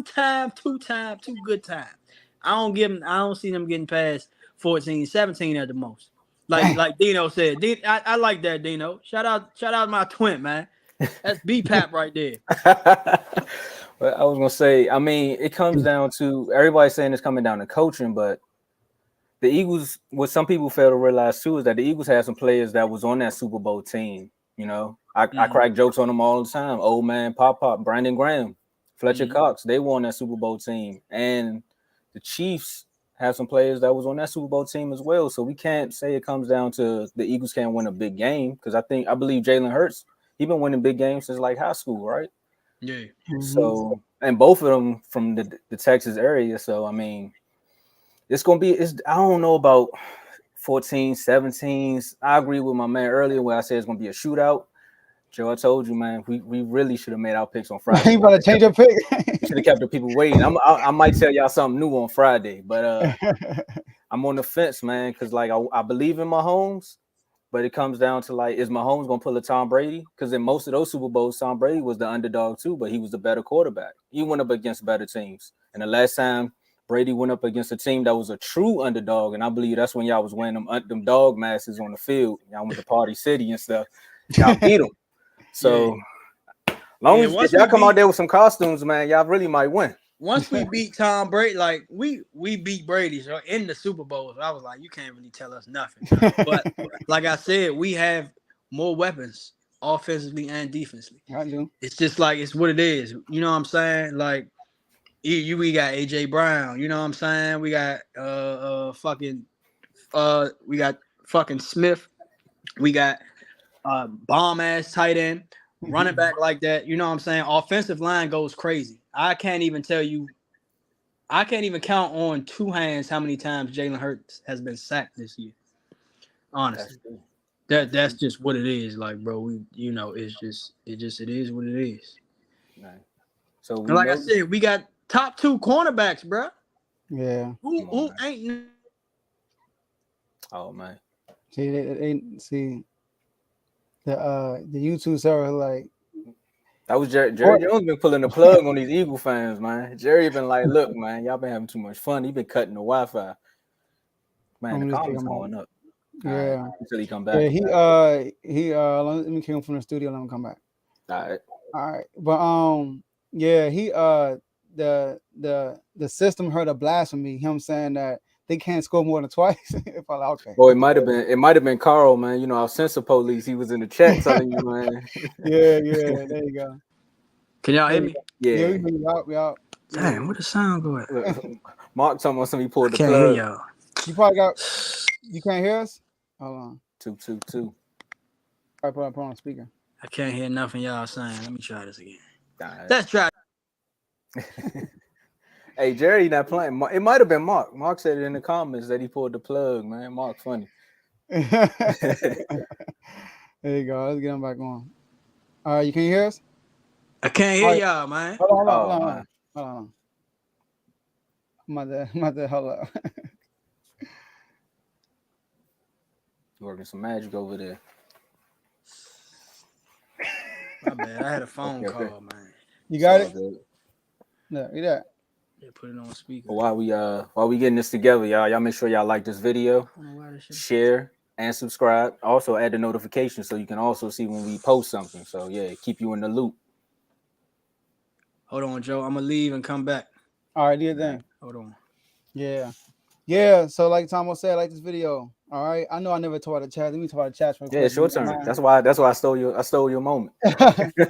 time, two good times. I don't see them getting past 14, 17 at the most. Like Dino said. I like that, Dino. Shout out my twin, man. That's Ayye Pap right there. But I was gonna say, I mean, it comes down to everybody saying it's coming down to coaching, but the Eagles, what some people fail to realize too, is that the Eagles had some players that was on that Super Bowl team. You know, I crack jokes on them all the time. Old man, Pop, Brandon Graham, Fletcher Cox, they won that Super Bowl team. And the Chiefs have some players that was on that Super Bowl team as well. So we can't say it comes down to the Eagles can't win a big game, because I believe Jalen Hurts, he been winning big games since like high school, right? Yeah. So, and both of them from the Texas area. So, I mean, it's going to be, I don't know about 14, 17s. I agree with my man earlier where I said it's going to be a shootout. Joe, I told you, man, we really should have made our picks on Friday. You about to change your pick? Should have kept the people waiting. I might tell y'all something new on Friday, but I'm on the fence, man, because like I believe in Mahomes, but it comes down to like, is Mahomes going to pull a Tom Brady? Because in most of those Super Bowls, Tom Brady was the underdog too, but he was the better quarterback. He went up against better teams. And the last time Brady went up against a team that was a true underdog, and I believe that's when y'all was wearing them dog masks on the field. Y'all went to Party City and stuff. Y'all beat them. So, long as y'all come out there with some costumes, man, y'all really might win. Once we beat Tom Brady, like we beat Brady so in the Super Bowl, I was like, you can't really tell us nothing. But like I said, we have more weapons offensively and defensively. I do. It's just like it's what it is. You know what I'm saying? Like we got AJ Brown. You know what I'm saying? We got fucking Smith. We got bomb ass tight end, running back like that. You know what I'm saying? Offensive line goes crazy. I can't even count on two hands how many times Jalen Hurts has been sacked this year. Honestly, that's just what it is. Like, bro, it is what it is. Right. So like I said, we got top two cornerbacks, bro. Yeah. Who ain't? Oh man. See, the YouTube server like. That was Jerry Jones been pulling the plug on these Eagle fans, man. Jerry been like, look, man, y'all been having too much fun. He been cutting the Wi-Fi. Man, the comments going up. Yeah. Right, until he come back. Yeah, let me kick him from the studio, let him come back. All right. But yeah, the system heard a blasphemy, him saying that they can't score more than twice. If I okay. Well, it might have been Carl, man. You know, our censor police, he was in the chat telling you, man. Yeah, there you go. Can y'all hear me? Yeah. We out. Damn, where the sound go at? Mark talking about somebody pulled the plug. Hear y'all. You can't hear us? Hold on. 222. I put on speaker. I can't hear nothing y'all saying. Let me try this again. Right. Let's try. Hey, Jerry not playing. It might have been Mark. Mark said it in the comments that he pulled the plug, man. Mark funny. There you go. Let's get him back on. All right, you can hear us? I can't hear y'all, man. Hold on. Mother, hold up. You working some magic over there. My bad. I had a phone call, man. You got it? No, you got it. Yeah, put it on speaker. While we getting this together, y'all make sure y'all like this video, share, and subscribe. Also add the notification so you can also see when we post something. So yeah, keep you in the loop. Hold on, Joe. I'm gonna leave and come back. All right, do your thing. Hold on. Yeah. So like Tomo said, like this video. All right. I know I never taught the chat. Let me talk the chat real Yeah, quick. it's your turn. That's why I stole your moment.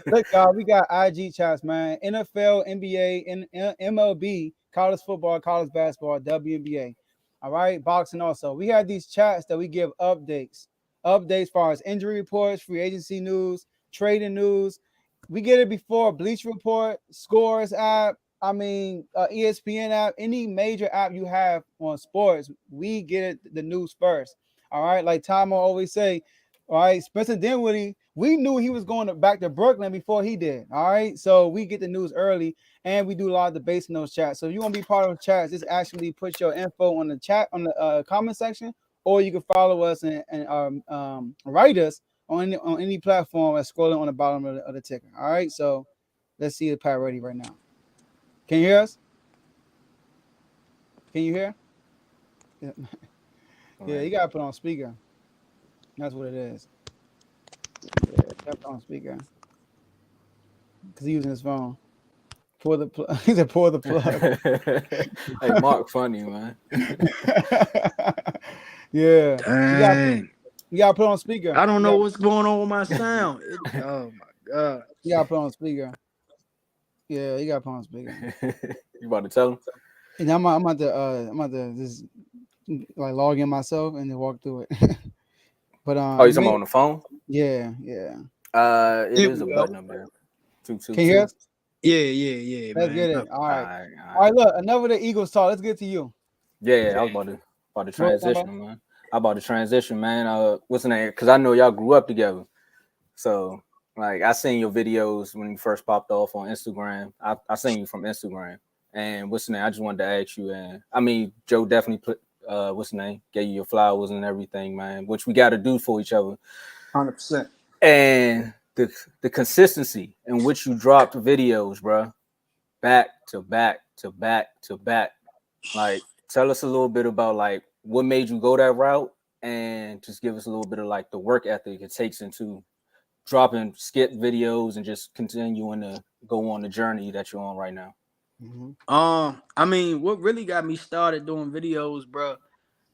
Look, y'all, we got IG chats, man. NFL, NBA, MLB, college football, college basketball, WNBA. All right, boxing also. We have these chats that we give updates as far as injury reports, free agency news, trading news. We get it before Bleach Report, Scores app. I mean, ESPN app, any major app you have on sports, we get it, the news first. All right, like Tom will always say, all right, Spencer Dinwiddie, we knew he was going back to Brooklyn before he did. All right, so we get the news early, and we do a lot of debates in those chats. So if you want to be part of the chats, just actually put your info on the chat on the comment section, or you can follow us and write us on any platform and scrolling on the bottom of the ticker. All right, so let's see the Pat ready right now. Can you hear us? Can you hear? Yeah, you gotta put on speaker. That's what it is. Yeah, you gotta put on speaker because he's using his phone. Pour the plug. He said, "Pour the plug." Hey, Mark, funny man. Yeah, Dang. you gotta put on speaker. I don't know what's going on with my sound. Oh my god. You gotta put on speaker. Yeah, you gotta put on speaker. You about to tell him? And I'm about to just like log in myself and then walk through it. But Oh, you talking about on the phone? Yeah. It is a button up there. 222. Can you hear us? Yeah, Let's man. get it. All right. Look, enough of the Eagles talk. Let's get to you. Yeah, I was about to transition, man. I about to transition, man. What's the name? Because I know y'all grew up together. So, like, I seen your videos when you first popped off on Instagram. I seen you from Instagram. And what's the name? I just wanted to ask you. And I mean, Joe definitely put what's the name? Gave you your flowers and everything, man. Which we got to do for each other. 100%. And the consistency in which you dropped videos, bro, back to back to back to back. Like, tell us a little bit about like what made you go that route, and just give us a little bit of like the work ethic it takes into dropping skit videos and just continuing to go on the journey that you're on right now. Mm-hmm. I mean, what really got me started doing videos, bro,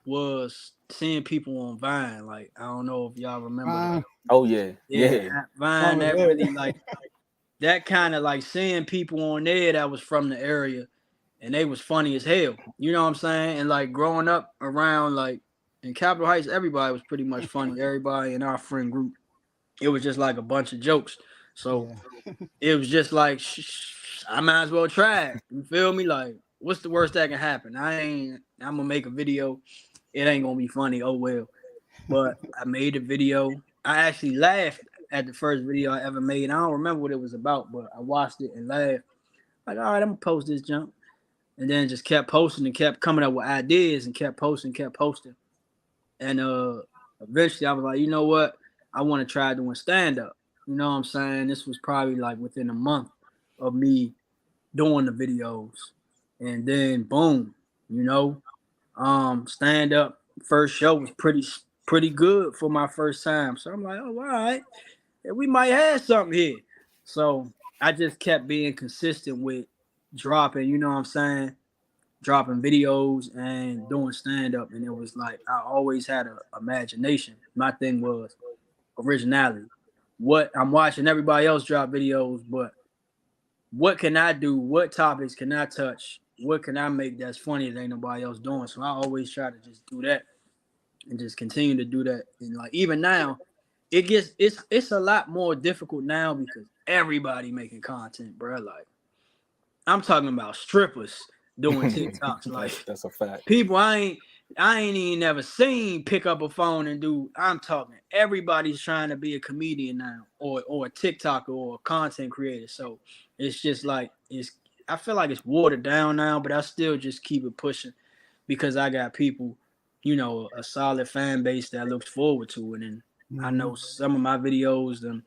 was seeing people on Vine. Like, I don't know if y'all remember. Oh yeah. Vine. That really like that kind of like seeing people on there that was from the area, and they was funny as hell. You know what I'm saying? And like growing up around like in Capitol Heights, everybody was pretty much funny. Everybody in our friend group, it was just like a bunch of jokes. So it was just like I might as well try it. You feel me? Like, what's the worst that can happen? I'm gonna make a video. It ain't gonna be funny. Oh well. But I made a video. I actually laughed at the first video I ever made. I don't remember what it was about, but I watched it and laughed. Like, all right, I'm gonna post this junk. And then just kept posting and kept coming up with ideas and kept posting. And eventually I was like, you know what? I want to try doing stand-up. You know what I'm saying? This was probably like within a month of me doing the videos. And then boom, you know, stand-up first show was pretty good for my first time. So I'm like, oh, all right, we might have something here. So I just kept being consistent with dropping, you know what I'm saying? Dropping videos and doing stand-up. And it was like, I always had an imagination. My thing was originality. What I'm watching everybody else drop videos, but what can I do? What topics can I touch? What can I make that's funny that ain't nobody else doing? So I always try to just do that and just continue to do that. And like even now, it's a lot more difficult now because everybody making content, bro. Like I'm talking about strippers doing TikToks. Like that's a fact. People I ain't even never seen pick up a phone and do. I'm talking. Everybody's trying to be a comedian now, or a TikToker or a content creator. So it's just like I feel like it's watered down now, but I still just keep it pushing because I got people, you know, a solid fan base that looks forward to it, and I know some of my videos them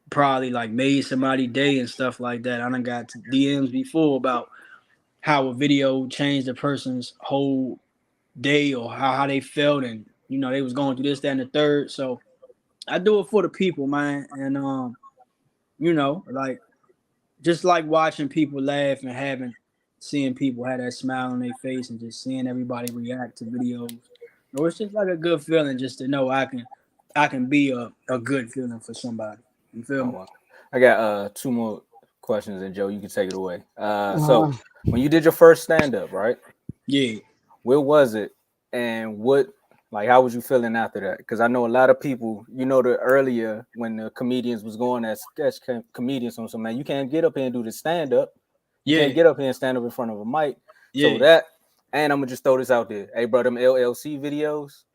probably like made somebody day and stuff like that. I done got to DMs before about how a video changed a person's whole day or how they felt, and you know they was going through this, that, and the third. So I do it for the people, man, and you know, like just like watching people laugh and seeing people have that smile on their face and just seeing everybody react to videos. No, it's just like a good feeling just to know I can be a good feeling for somebody. You feel Oh, me? wow. I got two more questions, and Joe, you can take it away. So Uh, when you did your first stand up, right? Yeah. Where was it, and what, like, how was you feeling after that? Because I know a lot of people, the earlier when the comedians was going as comedians on some, man, you can't get up here and do the stand up. You Yeah. can't get up here and stand up in front of a mic. So Yeah. that, and I'm gonna just throw this out there. Hey, bro, them LLC videos,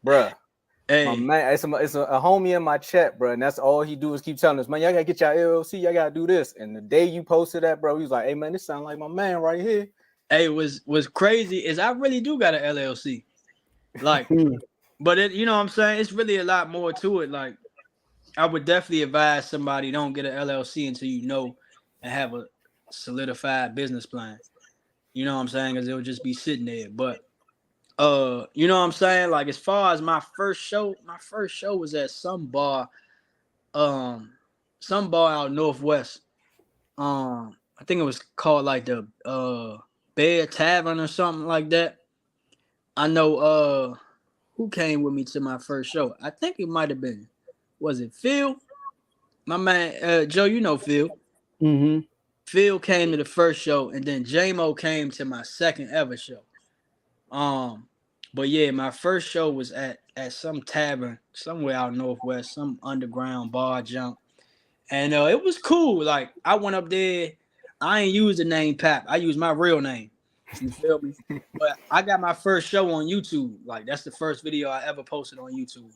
bruh. My Hey. man, it's a homie in my chat, bro, and that's all he do is keep telling us, man, y'all gotta get y'all LLC, y'all gotta do this. And the day you posted that, bro, he was like, hey, man, this sound like my man right here. Hey, was crazy is I really do got an LLC. Like, but it, you know what I'm saying? It's really a lot more to it. Like, I would definitely advise somebody don't get an LLC until you know and have a solidified business plan. You know what I'm saying? Because it'll just be sitting there. But you know what I'm saying? Like as far as my first show was at some bar out northwest. I think it was called like the Bear Tavern or something like that. I know who came with me to my first show. I think it might have been, was it Phil? My man, Joe, you know Phil. mm-hmm. Phil came to the first show, and then JMO came to my second ever show. But yeah, my first show was at some tavern somewhere out northwest, some underground bar jump, and it was cool. Like I went up there, I ain't used the name Pap, I used my real name. You feel me? But I got my first show on YouTube. Like that's the first video I ever posted on YouTube,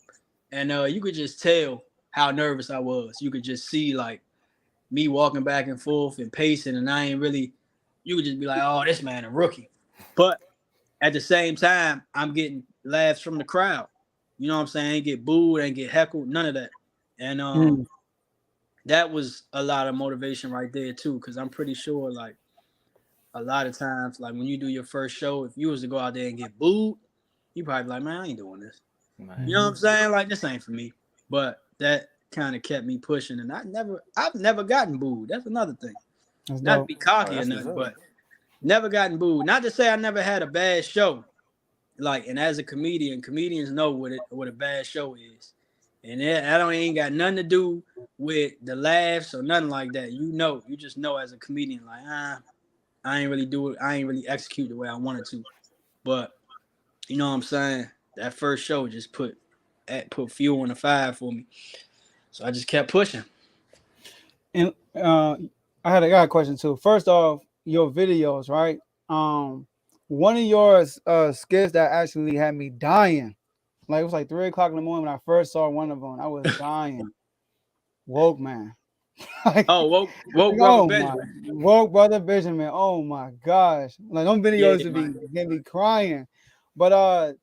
and you could just tell how nervous I was. You could just see like me walking back and forth and pacing, and I ain't really. You could just be like, "Oh, this man a rookie," but at the same time, I'm getting laughs from the crowd. You know what I'm saying? I ain't get booed, I ain't get heckled, none of that. And that was a lot of motivation right there too, because I'm pretty sure like a lot of times, like when you do your first show, if you was to go out there and get booed, you probably be like, man, I ain't doing this. Man. You know what I'm saying? Like this ain't for me. But that kind of kept me pushing, and I've never gotten booed. That's another thing. That's Not to dope. be cocky or That's nothing, what's but never gotten booed. Not to say I never had a bad show. Like, and as a comedian, comedians know what a bad show is, and that ain't got nothing to do with the laughs or nothing like that. You just know as a comedian, like I ain't really do it. I ain't really execute the way I wanted to, but you know what I'm saying. That first show just put fuel on the fire for me, so I just kept pushing. And I got a question too. First off, your videos, right? One of your skits that actually had me dying. Like it was like 3 o'clock in the morning when I first saw one of them. I was dying. Woke man. Like, Oh, woke brother oh my, Benjamin. woke brother Benjamin. Oh my gosh. Like them Yeah, videos to be man. get me crying. But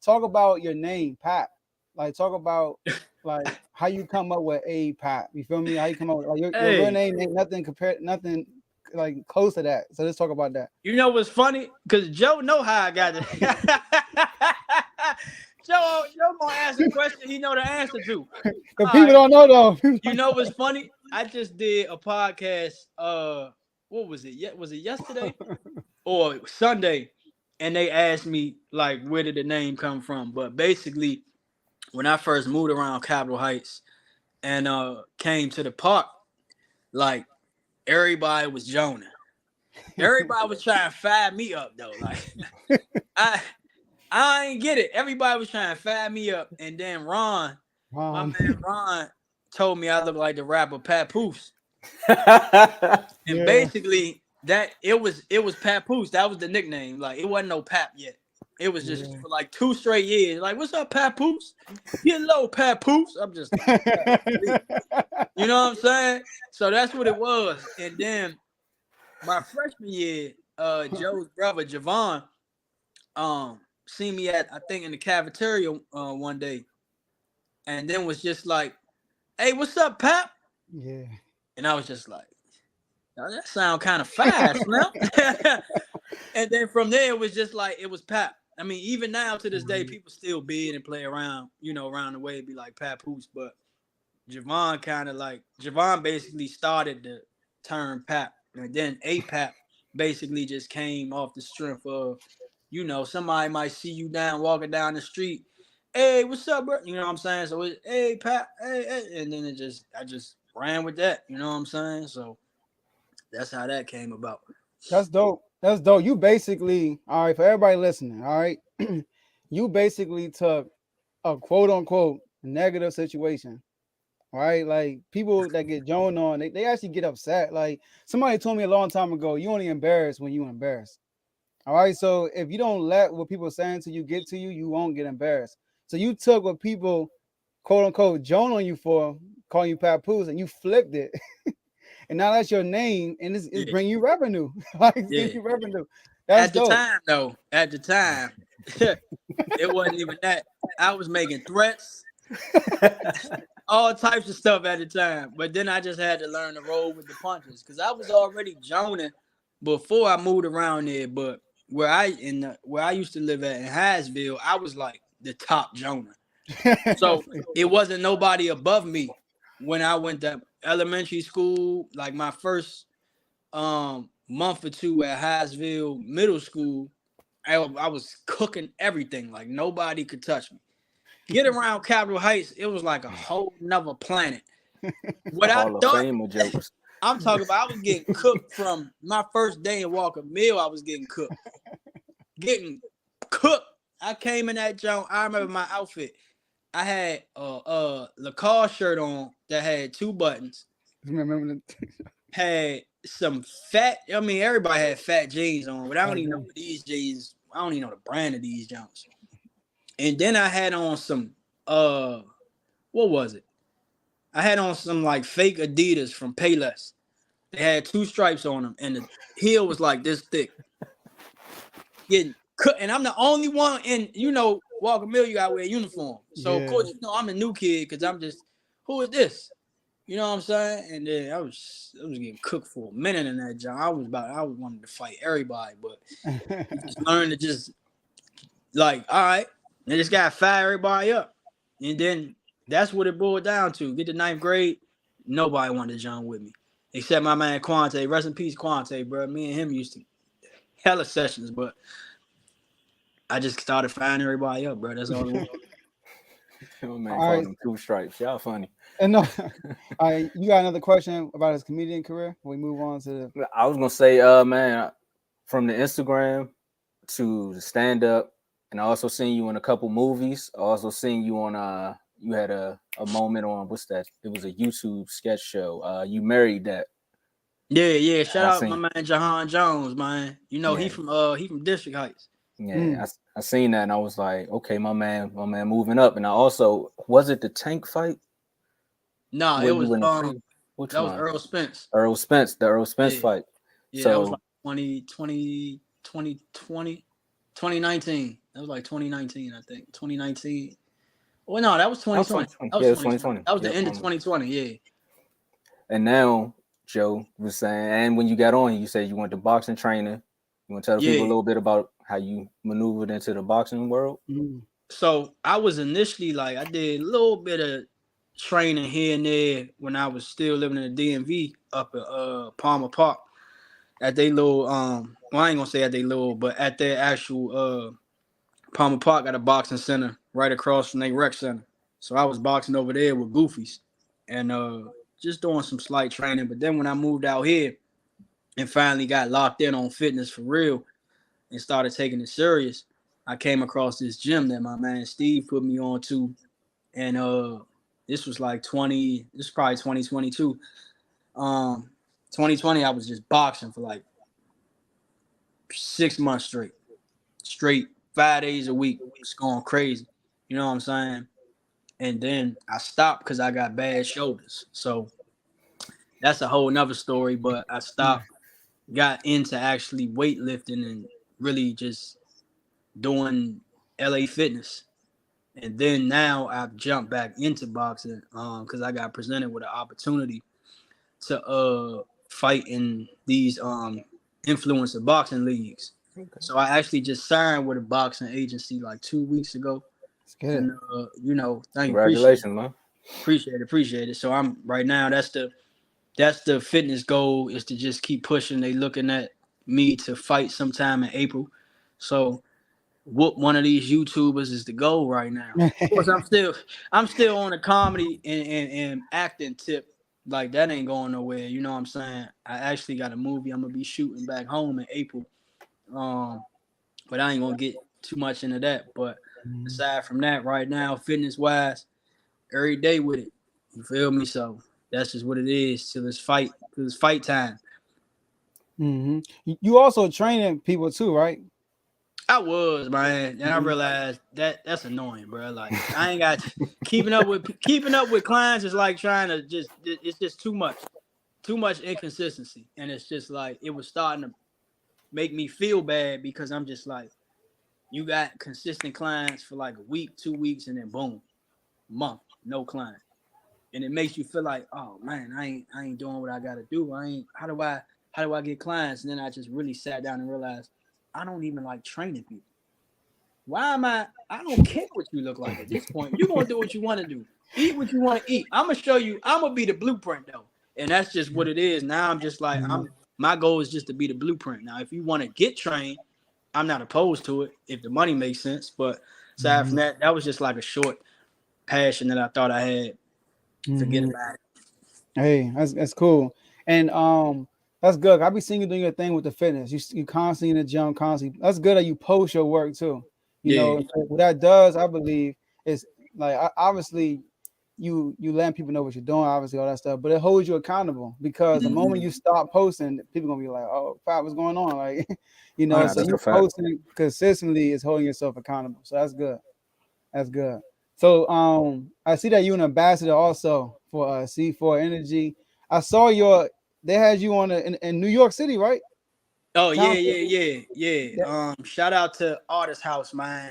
talk about your name, Pap. Like talk about like how you come up with Ayye Pap. You feel me? How you come up with like your real Hey, name ain't nothing like close to that. So let's talk about that. you know what's funny? Because Joe know how I got it. Joe gonna ask a question he know the answer to. The All people right. don't know though. You know what's funny? I just did a podcast. What was it? Was it yesterday or Sunday? And they asked me like, where did the name come from? But basically, when I first moved around Capitol Heights and came to the park, like everybody was Jonah. Everybody was trying to fire me up though. Like I ain't get it. Everybody was trying to fire me up, and then my man Ron, told me I look like the rapper Papoose. And Yeah. basically that it was Papoose. That was the nickname. Like it wasn't no Pap yet. It was just for like 2 straight years. Like, what's up, Papoose? Hello, Papoose. I'm just like, you know what I'm saying? So that's what it was. And then my freshman year, Joe's brother Javon, seen me I think in the cafeteria one day, and then was just like, "Hey, what's up, Pap?" Yeah. And I was just like, "Oh, that sound kind of fast, man." And then from there, it was just like it was Pap. I mean, even now to this day, people still bid and play around, around the way, be like Papoose. But Javon basically started the term Pap, and then Ayye Pap basically just came off the strength of you know, somebody might see you walking down the street. Hey, what's up, bro? You know what I'm saying? So it's, hey, Pap, hey, and then I just ran with that. You know what I'm saying? So that's how that came about. That's dope. That's dope. You basically, all right, for everybody listening, all right, you basically took a quote unquote negative situation, right? Like people that get Joan on, they actually get upset. Like somebody told me a long time ago, you only embarrassed when you embarrassed. All right. So if you don't let what people are saying to you get to you, you won't get embarrassed. So you took what people quote unquote Joan on you for, calling you papoose, and you flipped it. And now that's your name, and it's bring you revenue. Like it's bring you revenue. That's At the dope. time, though, it wasn't even that. I was making threats, all types of stuff at the time. But then I just had to learn to roll with the punches because I was already joning before I moved around there. But where I used to live at in Hyattsville, I was like the top Jonah. So it wasn't nobody above me when I went to elementary school. Like my first month or two at Hyattsville Middle School, I was cooking everything. Like nobody could touch me. Get around Capitol Heights, it was like a whole nother planet. What I Hall of thought, Fame jokes. I'm talking about, I was getting cooked from my first day in Walker Mill. I was getting cooked. I came in that joint. I remember my outfit. I had a Lacoste shirt on that had 2 buttons. Remember Had some fat. I mean, everybody had fat jeans on, but I don't even know these jeans. I don't even know the brand of these joints. And then I had on some what was it? I had on some like fake Adidas from Payless. They had 2 stripes on them, and the heel was like this thick. Getting cut, and I'm the only one in, Walker Mill, you gotta wear a uniform. So of course, I'm a new kid because I'm just, who is this? You know what I'm saying? And then I was getting cooked for a minute in that job. I wanted to fight everybody, but just learned to just like, all right, and just gotta fire everybody up. And then that's what it boiled down to. Get to 9th grade, nobody wanted to join with me. Except my man Quante. Rest in peace, Quante, bro. Me and him used to hella sessions, but I just started firing everybody up, bro. That's all it was. Oh, man, called them 2 stripes. Y'all funny. And no, you got another question about his comedian career? We move on to I was gonna say, man, from the Instagram to the stand-up, and I also seen you in a couple movies. I also seen you on you had a moment on, what's that? It was a YouTube sketch show. You married that. Yeah. Shout out my man Jahan Jones, man. You know, he from District Heights. Yeah, I seen that and I was like, okay, my man moving up. And I also, was it the tank fight? No, it was was Earl Spence. The Earl Spence fight. Yeah, so, that was like 2019. That was like 2019, I think. 2019. Well, no, that was 2020. That was 2020. That was the end of 2020, yeah. And now Joe was saying, and when you got on, you said you went to boxing training. You want to tell people a little bit about how you maneuvered into the boxing world? So I was initially like, I did a little bit of training here and there when I was still living in the DMV up at Palmer Park. At their little, well, I ain't gonna say at their little, but at their actual Palmer Park got a boxing center right across from their rec center. So I was boxing over there with goofies and just doing some slight training. But then when I moved out here and finally got locked in on fitness for real and started taking it serious, I came across this gym that my man Steve put me on to. And this was like probably 2022. 2020, I was just boxing for like 6 months straight, 5 days a week. It's going crazy. You know what I'm saying? And then I stopped because I got bad shoulders. So that's a whole nother story. But I stopped, got into actually weightlifting and really just doing LA fitness. And then now I've jumped back into boxing because I got presented with an opportunity to fight in these influencer boxing leagues. Okay. So I actually just signed with a boxing agency like 2 weeks ago. That's good. And thank you. Congratulations, man. Appreciate it. So I'm right now, that's the fitness goal, is to just keep pushing. They looking at me to fight sometime in April. So whoop one of these YouTubers is the goal right now. Of course, I'm still on the comedy and acting tip. Like that ain't going nowhere. You know what I'm saying? I actually got a movie I'm gonna be shooting back home in April. But I ain't gonna get too much into that. But aside from that, right now, fitness wise, every day with it. You feel me? So that's just what it is till it's fight time. You also training people too, right? I was, man, and I realized that's annoying, bro. Like I ain't got keeping up with clients is like trying to it's just too much inconsistency, and it's just like it was starting to make me feel bad because I'm just like, you got consistent clients for like a week, 2 weeks, and then boom, month, no client. And it makes you feel like, oh man, I ain't doing what I gotta do. How do I get clients? And then I just really sat down and realized I don't even like training people. Why am I don't care what you look like at this point. You're gonna do what you want to do. Eat what you want to eat. I'm gonna show you, I'm gonna be the blueprint though. And that's just what it is. Now I'm just like, my goal is just to be the blueprint. Now, if you want to get trained, I'm not opposed to it if the money makes sense. But aside from that, that was just like a short passion that I thought I had. Forget about it. Hey, that's cool. And that's good. I be seeing you doing your thing with the fitness. You constantly in the gym, constantly. That's good that you post your work too. You know, what that does, I believe, is like obviously you letting people know what you're doing, obviously all that stuff, but it holds you accountable because the moment you stop posting, people gonna be like, "Oh, Pap, what's going on?" Like, you know, so you posting consistently is holding yourself accountable. So that's good. That's good. So I see that you're an ambassador also for C4 Energy. I saw they had you on in New York City, right? Oh yeah. Shout out to Artist House, man.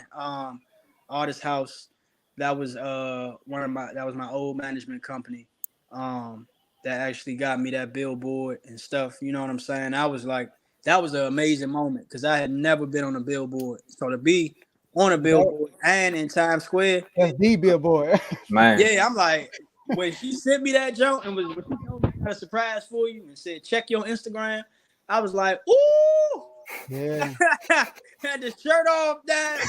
Artist House, that was my old management company. That actually got me that billboard and stuff. You know what I'm saying? That was an amazing moment because I had never been on a billboard. So to be on a billboard and in Times Square, that's the billboard. Man. Yeah, I'm like, when she sent me that joke and when she told me I got a surprise for you and said check your Instagram, I was like, ooh, yeah. had the shirt off that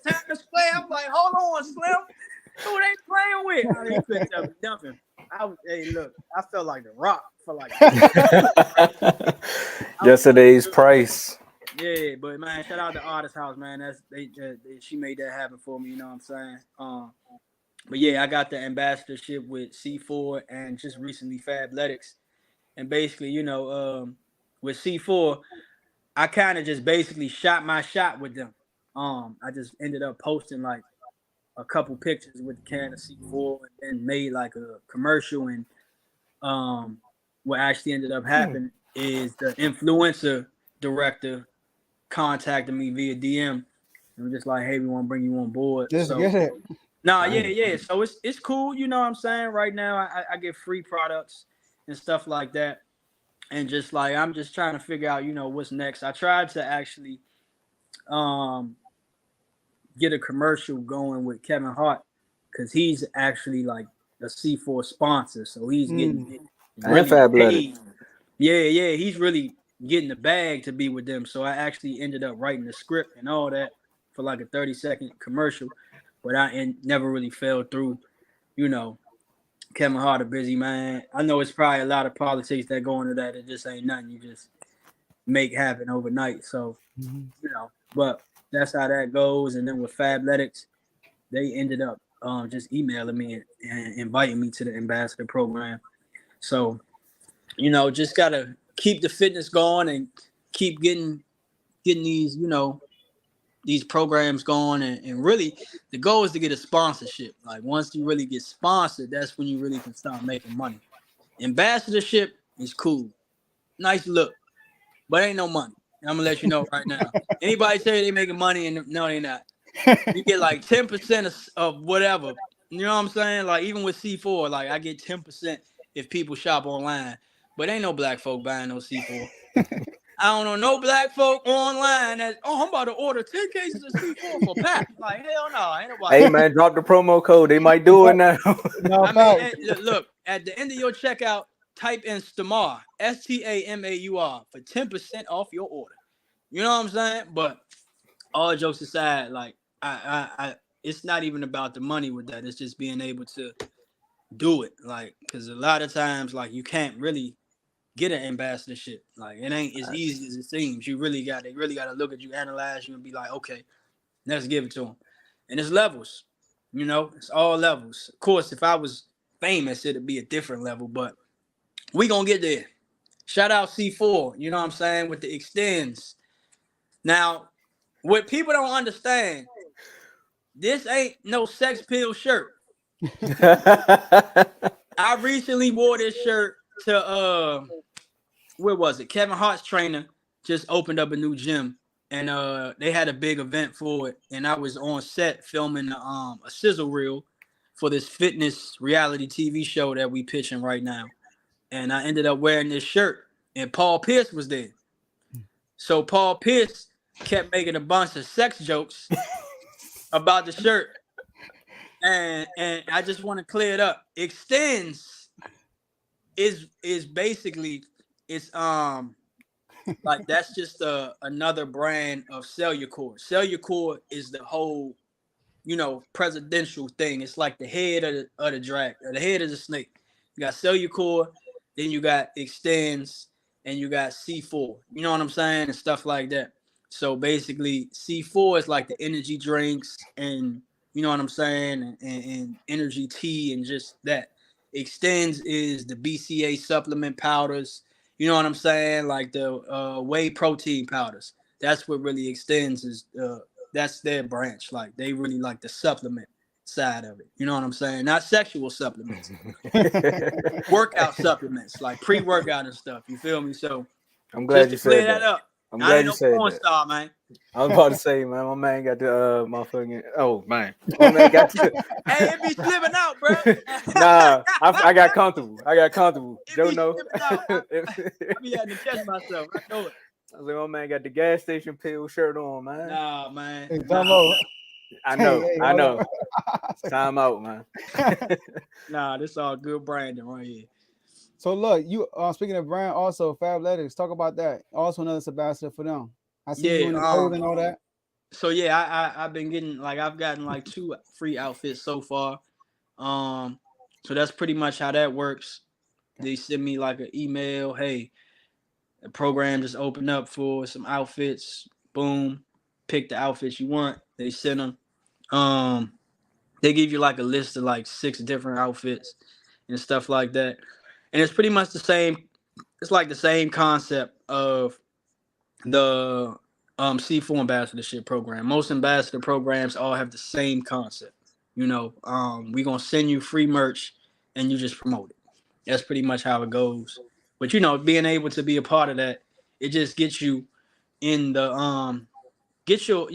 Times Square. I'm like, hold on, Slim, who they playing with? I mean, picked up nothing. Hey, look, I felt like The Rock for like yesterday's price. Yeah, but man, shout out to Artist House, man. She made that happen for me. You know what I'm saying? But yeah, I got the ambassadorship with C4 and just recently Fabletics, and basically, you know, with C4, I kind of just basically shot my shot with them. I just ended up posting like a couple pictures with the can of C4 and then made like a commercial. And what actually ended up happening is the influencer director contacted me via DM and was just like, "Hey, we want to bring you on board." Just get it. Yeah. So it's cool, you know what I'm saying? Right now, I get free products and stuff like that, and just like I'm just trying to figure out, you know, what's next. I tried to actually get a commercial going with Kevin Hart because he's actually like a C4 sponsor, so he's getting really paid. Yeah, he's really getting the bag to be with them. So I actually ended up writing the script and all that for like a 30-second commercial, but I never really fell through. You know, Kevin Hart a busy man. I know it's probably a lot of politics that go into that. It just ain't nothing you just make happen overnight. So, you know, but that's how that goes. And then with Fabletics, they ended up just emailing me and inviting me to the ambassador program. So, you know, just gotta keep the fitness going and keep getting these, you know, these programs going, and really the goal is to get a sponsorship. Like once you really get sponsored, that's when you really can start making money. Ambassadorship is cool, nice look, but ain't no money. I'm gonna let you know right now. Anybody say they making money and no, they not. You get like 10% of whatever. You know what I'm saying? Like even with C4, like I get 10% if people shop online, but ain't no black folk buying no C4. I don't know no black folk online that, I'm about to order 10 cases of C4 for Pap. Like, hell no, ain't nobody. Hey man, drop the promo code. They might do it now. I mean, look, at the end of your checkout, type in Stamar, STAMAUR, for 10% off your order. You know what I'm saying? But all jokes aside, like I it's not even about the money with that. It's just being able to do it, like, because a lot of times, like, you can't really get an ambassadorship. Like, it ain't as easy as it seems. They really got to look at you, analyze you, and be like, okay, let's give it to them. And it's levels, it's all levels. Of course, if I was famous, it'd be a different level, but we gonna get there. Shout out C4, you know what I'm saying, with the extends. Now, what people don't understand, this ain't no sex pill shirt. I recently wore this shirt to where was it? Kevin Hart's trainer just opened up a new gym, and they had a big event for it, and I was on set filming a sizzle reel for this fitness reality TV show that we pitching right now, and I ended up wearing this shirt, and Paul Pierce was there. So Paul Pierce kept making a bunch of sex jokes about the shirt. And I just want to clear it up. Extends is basically it's like that's just another brand of Cellucor. Cellucor is the whole, presidential thing. It's like the head of the drag, or the head of the snake. You got Cellucor, then you got Extends, and you got C4. You know what I'm saying? And stuff like that. So basically, C4 is like the energy drinks, and you know what I'm saying, and energy tea, and just that. Extends is the BCA supplement powders. You know what I'm saying? Like the whey protein powders. That's what really Extends is. That's their branch. Like they really like the supplement side of it. You know what I'm saying? Not sexual supplements, workout supplements, like pre-workout and stuff. You feel me? So I'm glad you said that up. I'm glad you said porn that. star, man. I was about to say, man, my man got the motherfucking. Oh man, my man got the. Hey, it be slipping out, bro. Nah, I got comfortable. Joe know. I be having to catch myself. I know it. I was like, my man got the gas station pill shirt on, man. Nah, man. Hey, I know. I know. Hey, Time out, man. Nah, this all good branding right here. So look, you speaking of brand, also Fabletics, talk about that. Also another ambassador for them. I see you in the code and all that. So yeah, I've been getting I've gotten like 2 free outfits so far. So that's pretty much how that works. They send me like an email, hey, the program just opened up for some outfits. Boom, pick the outfits you want. They send them. They give you like a list of like 6 different outfits and stuff like that. And it's pretty much the same. It's like the same concept of the C4 ambassadorship program. Most ambassador programs all have the same concept. We're gonna send you free merch and you just promote it. That's pretty much how it goes. But being able to be a part of that, it just gets you in the get your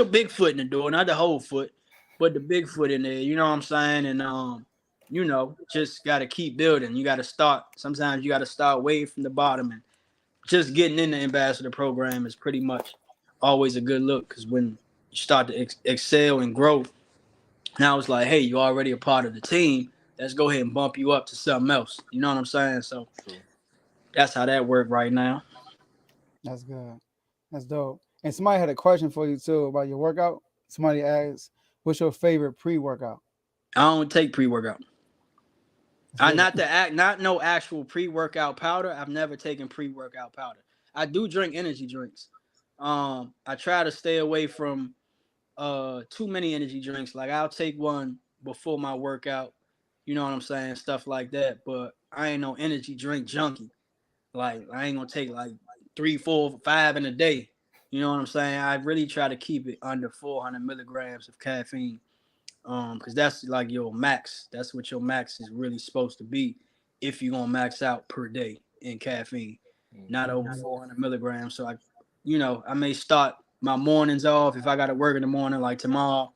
big foot in the door, not the whole foot, but the big foot in there. You know what I'm saying? And just gotta keep building. You gotta start. Sometimes you gotta start way from the bottom, and just getting in the ambassador program is pretty much always a good look, because when you start to excel and grow, now it's like, hey, you're already a part of the team. Let's go ahead and bump you up to something else. You know what I'm saying? So that's how that works right now. That's good. That's dope. And somebody had a question for you too about your workout. Somebody asked, what's your favorite pre-workout? I don't take pre-workout. Not no actual pre-workout powder. I've never taken pre-workout powder. I do drink energy drinks. I try to stay away from too many energy drinks. Like I'll take one before my workout. You know what I'm saying? Stuff like that. But I ain't no energy drink junkie. Like I ain't gonna take like 3, 4, 5 in a day. You know what I'm saying? I really try to keep it under 400 milligrams of caffeine. Because that's like your max. That's what your max is really supposed to be if you're gonna max out per day in caffeine, not over 400 milligrams. So I may start my mornings off if I gotta work in the morning, like tomorrow.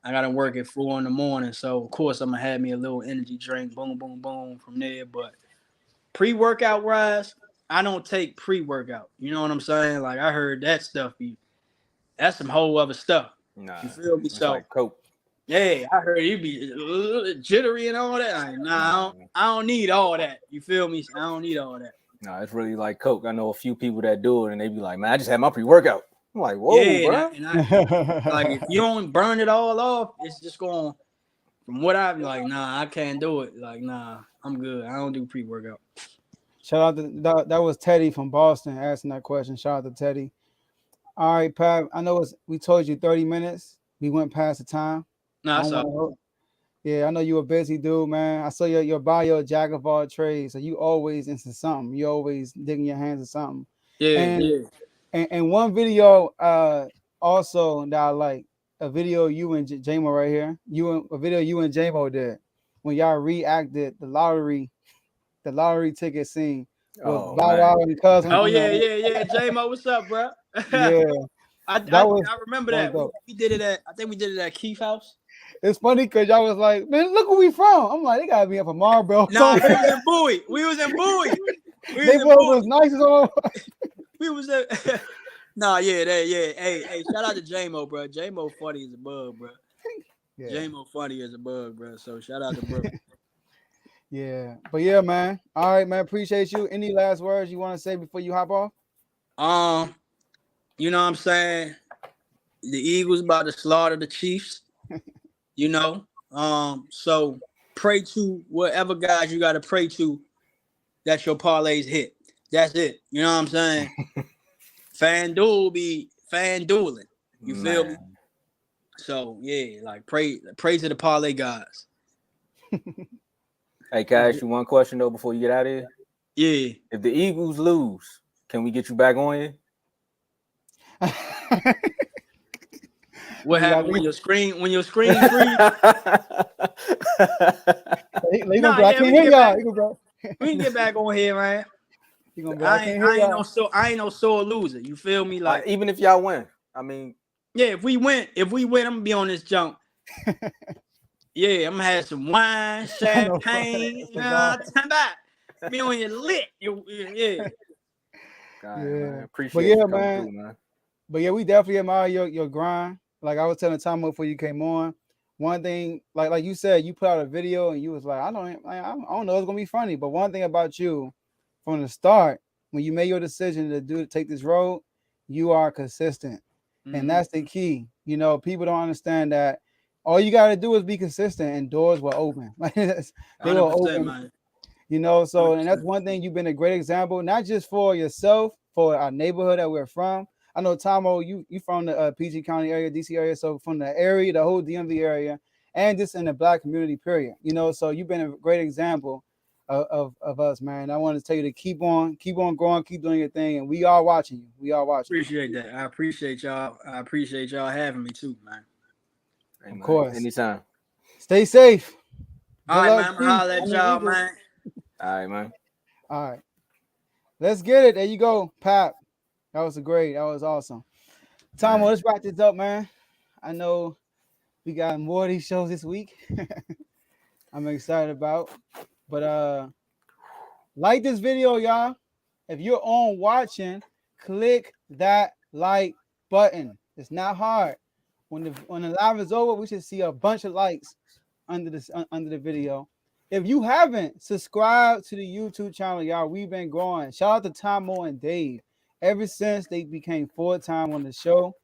I gotta work at 4 in the morning. So of course I'm gonna have me a little energy drink, boom, boom, boom from there. But pre-workout wise, I don't take pre-workout. You know what I'm saying? Like I heard that stuff that's some whole other stuff. Nah, you feel me? it's So like Coke. Hey, I heard you be jittery and all that. I don't need all that. You feel me? I don't need all that. No, it's really like Coke. I know a few people that do it, and they be like, "Man, I just had my pre-workout." I'm like, whoa, Yeah, bro. Like if you don't burn it all off, it's just going. From what I'm like, nah, I can't do it. Like, nah, I'm good. I don't do pre-workout. Shout out to that was Teddy from Boston asking that question. Shout out to Teddy. All right, Pat. I know we told you 30 minutes. We went past the time. Nah, I don't want to. Yeah, I know you a busy dude, man. I saw your bio, jack of all trades. So you always into something. You always digging your hands in something. Yeah. And one video also that I like, a video you and J-Mo right here. A video you and J-Mo did when y'all reacted the lottery ticket scene with Oh Bow man. Wow and Cuz Oh on yeah, the, J-Mo, what's up, bro? yeah, that was I remember that that. was dope. We did it at. I think we did it at Keith House. It's funny because y'all was like, man, look where we from. I'm like, they gotta be up from Marlboro. Nah, we was in Bowie. We was in Bowie. They was nice as all. We was at. Nah, yeah. Hey, shout out to J-Mo, bro. J-Mo funny as a bug, bro. Yeah. J-Mo funny as a bug, bro. So shout out to bro. Yeah, but yeah, man. All right, man. Appreciate you. Any last words you want to say before you hop off? You know what I'm saying? The Eagles about to slaughter the Chiefs. You know, so pray to whatever guys you got to pray to that your parlays hit. That's it. You know what I'm saying? FanDuel be FanDueling. You feel me? So yeah, like pray to the parlay guys. Hey, can I ask you one question though before you get out of here? Yeah. If the Eagles lose, can we get you back on here? What happened when your screen freeze? I can't hear y'all. We can get back on here, man. I ain't no sore loser. You feel me? Like even if y'all win, I mean, yeah. If we win, I'm gonna be on this jump. Yeah, I'm gonna have some wine, champagne. Come back. Be on your lit. Yeah. God, yeah. Man. Appreciate you man. Through, man. But yeah, we definitely admire your grind. Like I was telling Tom before you came on, one thing, like you said, you put out a video and you was like, I don't know, it's gonna be funny. But one thing about you, from the start, when you made your decision to take this road, you are consistent, and that's the key. You know, people don't understand that. All you got to do is be consistent, and doors will open. They will open. Man. You know, so 100%. And that's one thing. You've been a great example, not just for yourself, for our neighborhood that we're from. I know, Tomo, you from the PG County area, DC area, so from the area, the whole DMV area, and just in the Black community, period. You know, so you've been a great example of us, man. I want to tell you to keep on growing, keep doing your thing, and we are watching you. We are watching. Appreciate that. I appreciate y'all. I appreciate y'all having me too, man. Hey, of course. Anytime. Stay safe. All right, man. I'm gonna holler at y'all, man. All right, man. All right. Let's get it. There you go, Pap. That was awesome. Tom, let's wrap this up, man. I know we got more of these shows this week. I'm excited about. But like this video, y'all. If you're on watching, click that like button. It's not hard. When the live is over, we should see a bunch of likes under the video. If you haven't subscribed to the YouTube channel, y'all, we've been growing. Shout out to Tomo and Dave. Ever since they became full-time on the show,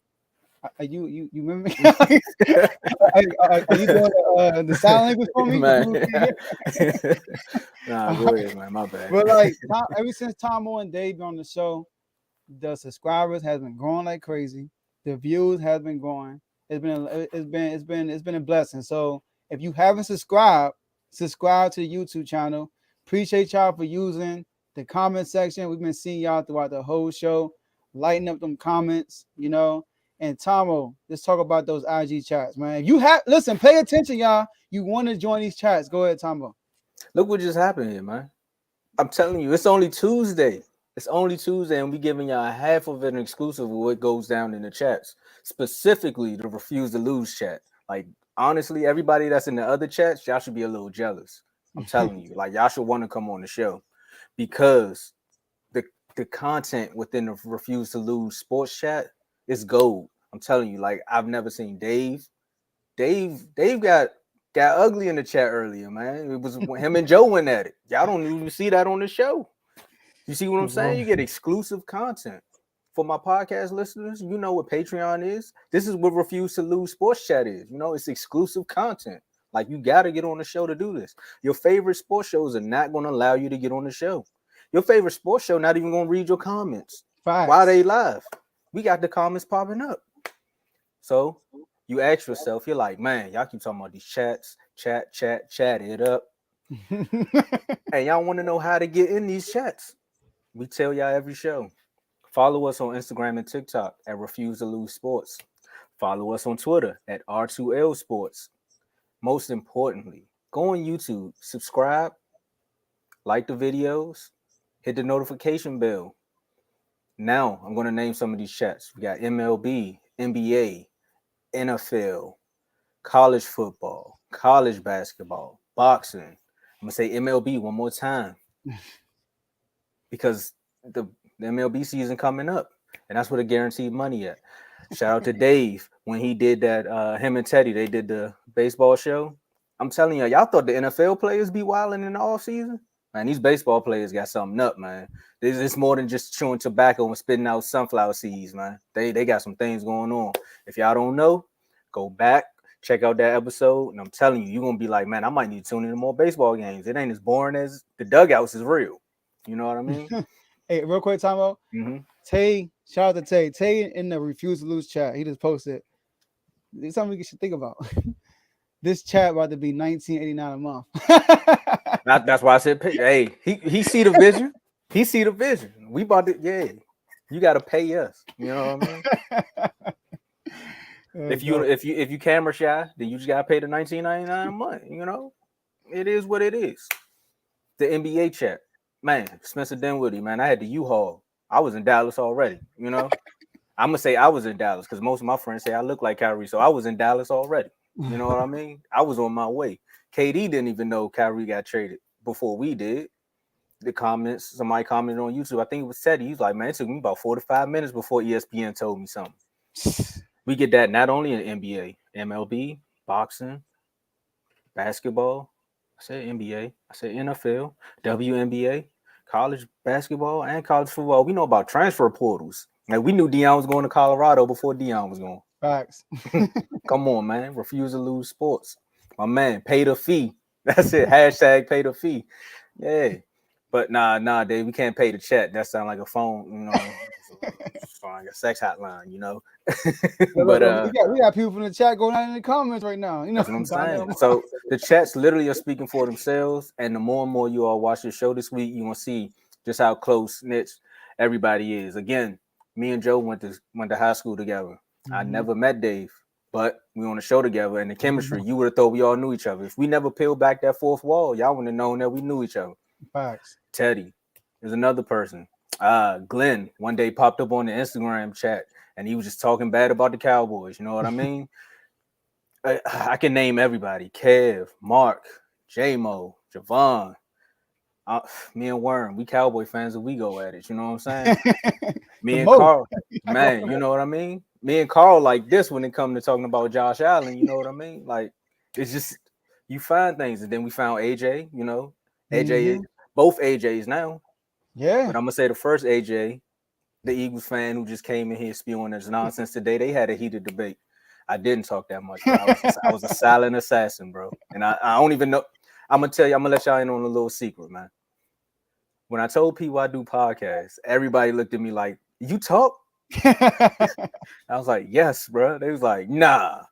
you remember me? Are you doing the sign language for me? Man. Nah, go ahead, man. My bad. But like, ever since Tomo and Dave been on the show, the subscribers has been growing like crazy. The views has been growing. It's been a blessing. So if you haven't subscribe to the YouTube channel. Appreciate y'all for using the comment section. We've been seeing y'all throughout the whole show. Lighten up them comments, you know. And Tomo, let's talk about those IG chats, man. If you listen, pay attention, y'all. You want to join these chats? Go ahead, Tomo. Look what just happened here, man. I'm telling you, it's only Tuesday. And we giving y'all half of an exclusive of what goes down in the chats, specifically the refuse to lose chat. Like, honestly, everybody that's in the other chats, y'all should be a little jealous. I'm telling you, like, y'all should want to come on the show because the content within the refuse to lose sports chat is gold. I'm telling you, like, I've never seen Dave got ugly in the chat earlier, man. It was him and Joe went at it. Y'all don't even see that on the show. You see what I'm saying? You get exclusive content for my podcast listeners, you know what Patreon is. This is what Refuse to Lose Sports Chat is. You know, it's exclusive content. Like, you got to get on the show to do this. Your favorite sports shows are not going to allow you to get on the show. Your favorite sports show not even going to read your comments. Facts. Why they live? We got the comments popping up. So you ask yourself, you're like, man, y'all keep talking about these chats, chat it up. And y'all want to know how to get in these chats. We tell y'all every show. Follow us on Instagram and TikTok at Refuse to Lose Sports. Follow us on Twitter at R2L Sports. Most importantly, go on YouTube, subscribe, like the videos, hit the notification bell. Now I'm going to name some of these chats. We got MLB, NBA, NFL, college football, college basketball, boxing. I'm going to say MLB one more time because the MLB season coming up, and that's where the guaranteed money at. Shout out to Dave when he did that. Him and Teddy, they did the baseball show. I'm telling y'all thought the NFL players be wilding in the off season. Man, these baseball players got something up, man. It's more than just chewing tobacco and spitting out sunflower seeds, man. They got some things going on. If y'all don't know, go back, check out that episode, and I'm telling you, you're gonna be like, man, I might need to tune into more baseball games. It ain't as boring as the dugouts is real. You know what I mean? Hey, real quick, time out. Tay, shout out to Tay. Tay in the Refuse to Lose chat. He just posted. It's something you should think about. This chat about to be $19.89 a month. That's why I said, hey, he see the vision. He see the vision. We about to, yeah. You got to pay us. You know what I mean? If you camera shy, then you just gotta pay the $19.99 a month. You know, it is what it is. The NBA chat, man. Spencer Dinwiddie, man. I had the U-Haul. I was in Dallas already. You know, I'm gonna say I was in Dallas because most of my friends say I look like Kyrie, so I was in Dallas already. You know what I mean? I was on my way. KD didn't even know Kyrie got traded before we did. The comments, somebody commented on YouTube. I think it was Teddy. He's like, man, it took me about 4 to 5 minutes before ESPN told me something. We get that not only in NBA, MLB, boxing, basketball. I said NBA. I said NFL, WNBA, college basketball, and college football. We know about transfer portals. Like, we knew Deion was going to Colorado before Deion was going. Facts. Come on, man. Refuse to lose sports. My man, pay the fee. That's it. Hashtag pay the fee. Yeah. But nah, Dave, we can't pay the chat. That sounds like a phone, you know, like a sex hotline, you know. But we got people in the chat going out in the comments right now. You know, that's what I'm saying. So the chats literally are speaking for themselves. And the more and more you all watch the show this week, you're gonna see just how close knit everybody is. Again, me and Joe went to high school together. I never met Dave, but we on the show together, and the chemistry, you would have thought we all knew each other. If we never peeled back that fourth wall, y'all wouldn't have known that we knew each other. Facts. Teddy is another person. Glenn one day popped up on the Instagram chat, and he was just talking bad about the Cowboys. You know what I mean? I can name everybody: Kev, Mark, J-Mo, Javon. Me and Worm, we Cowboy fans, and we go at it. You know what I'm saying? Me and Carl, man, you know what I mean? Me and Carl like this when it comes to talking about Josh Allen. You know what I mean? Like, it's just, you find things. And then we found AJ, you know. AJ, both AJs now. Yeah. But I'm going to say the first AJ, the Eagles fan who just came in here spewing this nonsense today, they had a heated debate. I didn't talk that much, bro. I was a silent assassin, bro. And I don't even know. I'm going to tell you, I'm going to let y'all in on a little secret, man. When I told people I do podcasts, everybody looked at me like, you talk? I was like, yes, bro. They was like, nah.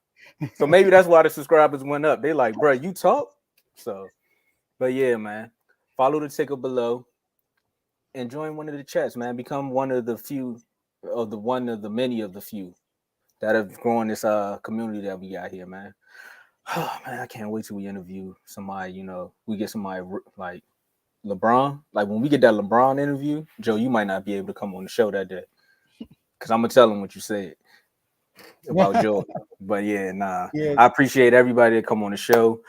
So maybe that's why the subscribers went up. They like, bro, you talk? So, but yeah, man. Follow the ticker below and join one of the chats, man. Become one of the few of the many of the few that have grown this community that we got here, man. Oh, man, I can't wait till we interview somebody, you know, we get somebody like LeBron. Like, when we get that LeBron interview, Joe, you might not be able to come on the show that day. Because I'm going to tell him what you said about Jordan. But yeah, nah. Yeah. I appreciate everybody that come on the show.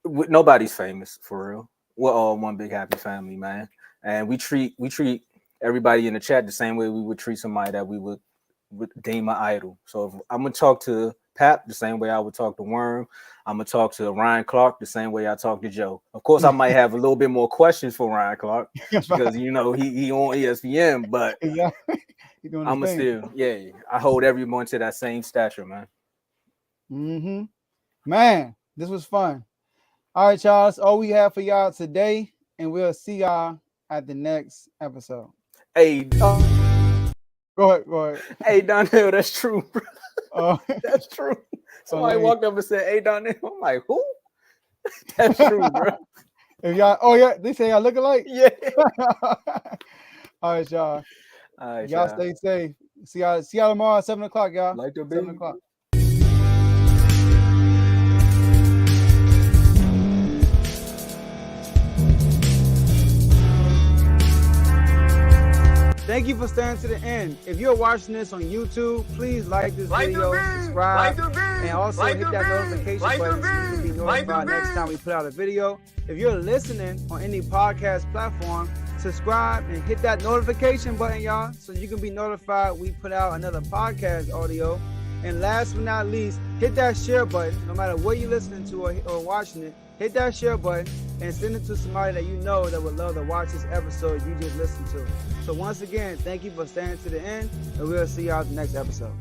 Nobody's famous, for real. We're all one big happy family, man. And we treat everybody in the chat the same way we would treat somebody that we would deem an idol. So if I'm going to talk to Pap the same way I would talk to Worm. I'm gonna talk to Ryan Clark the same way I talk to Joe. Of course, I might have a little bit more questions for Ryan Clark because you know he on ESPN, but Yeah. I'm gonna still, yeah, I hold everyone to that same stature, man. Man, this was fun. All right, y'all. That's all we have for y'all today, and we'll see y'all at the next episode. Hey, Go ahead. Hey, Donnell, that's true, bro. That's true. Somebody walked up and said, "Hey, Donnell." I'm like, who? That's true, bro. If y'all, they say y'all look alike. Yeah. All right, y'all. All right, y'all stay safe. See y'all tomorrow at 7 o'clock, y'all. Like the 7 o'clock. Thank you for staying to the end. If you're watching this on YouTube, please like this video, subscribe, and also hit that notification button so you can be notified next time we put out a video. If you're listening on any podcast platform, subscribe and hit that notification button, y'all, so you can be notified we put out another podcast audio. And last but not least, hit that share button. No matter what you're listening to or watching it, hit that share button and send it to somebody that you know that would love to watch this episode you just listened to. So once again, thank you for staying to the end, and we'll see y'all at the next episode.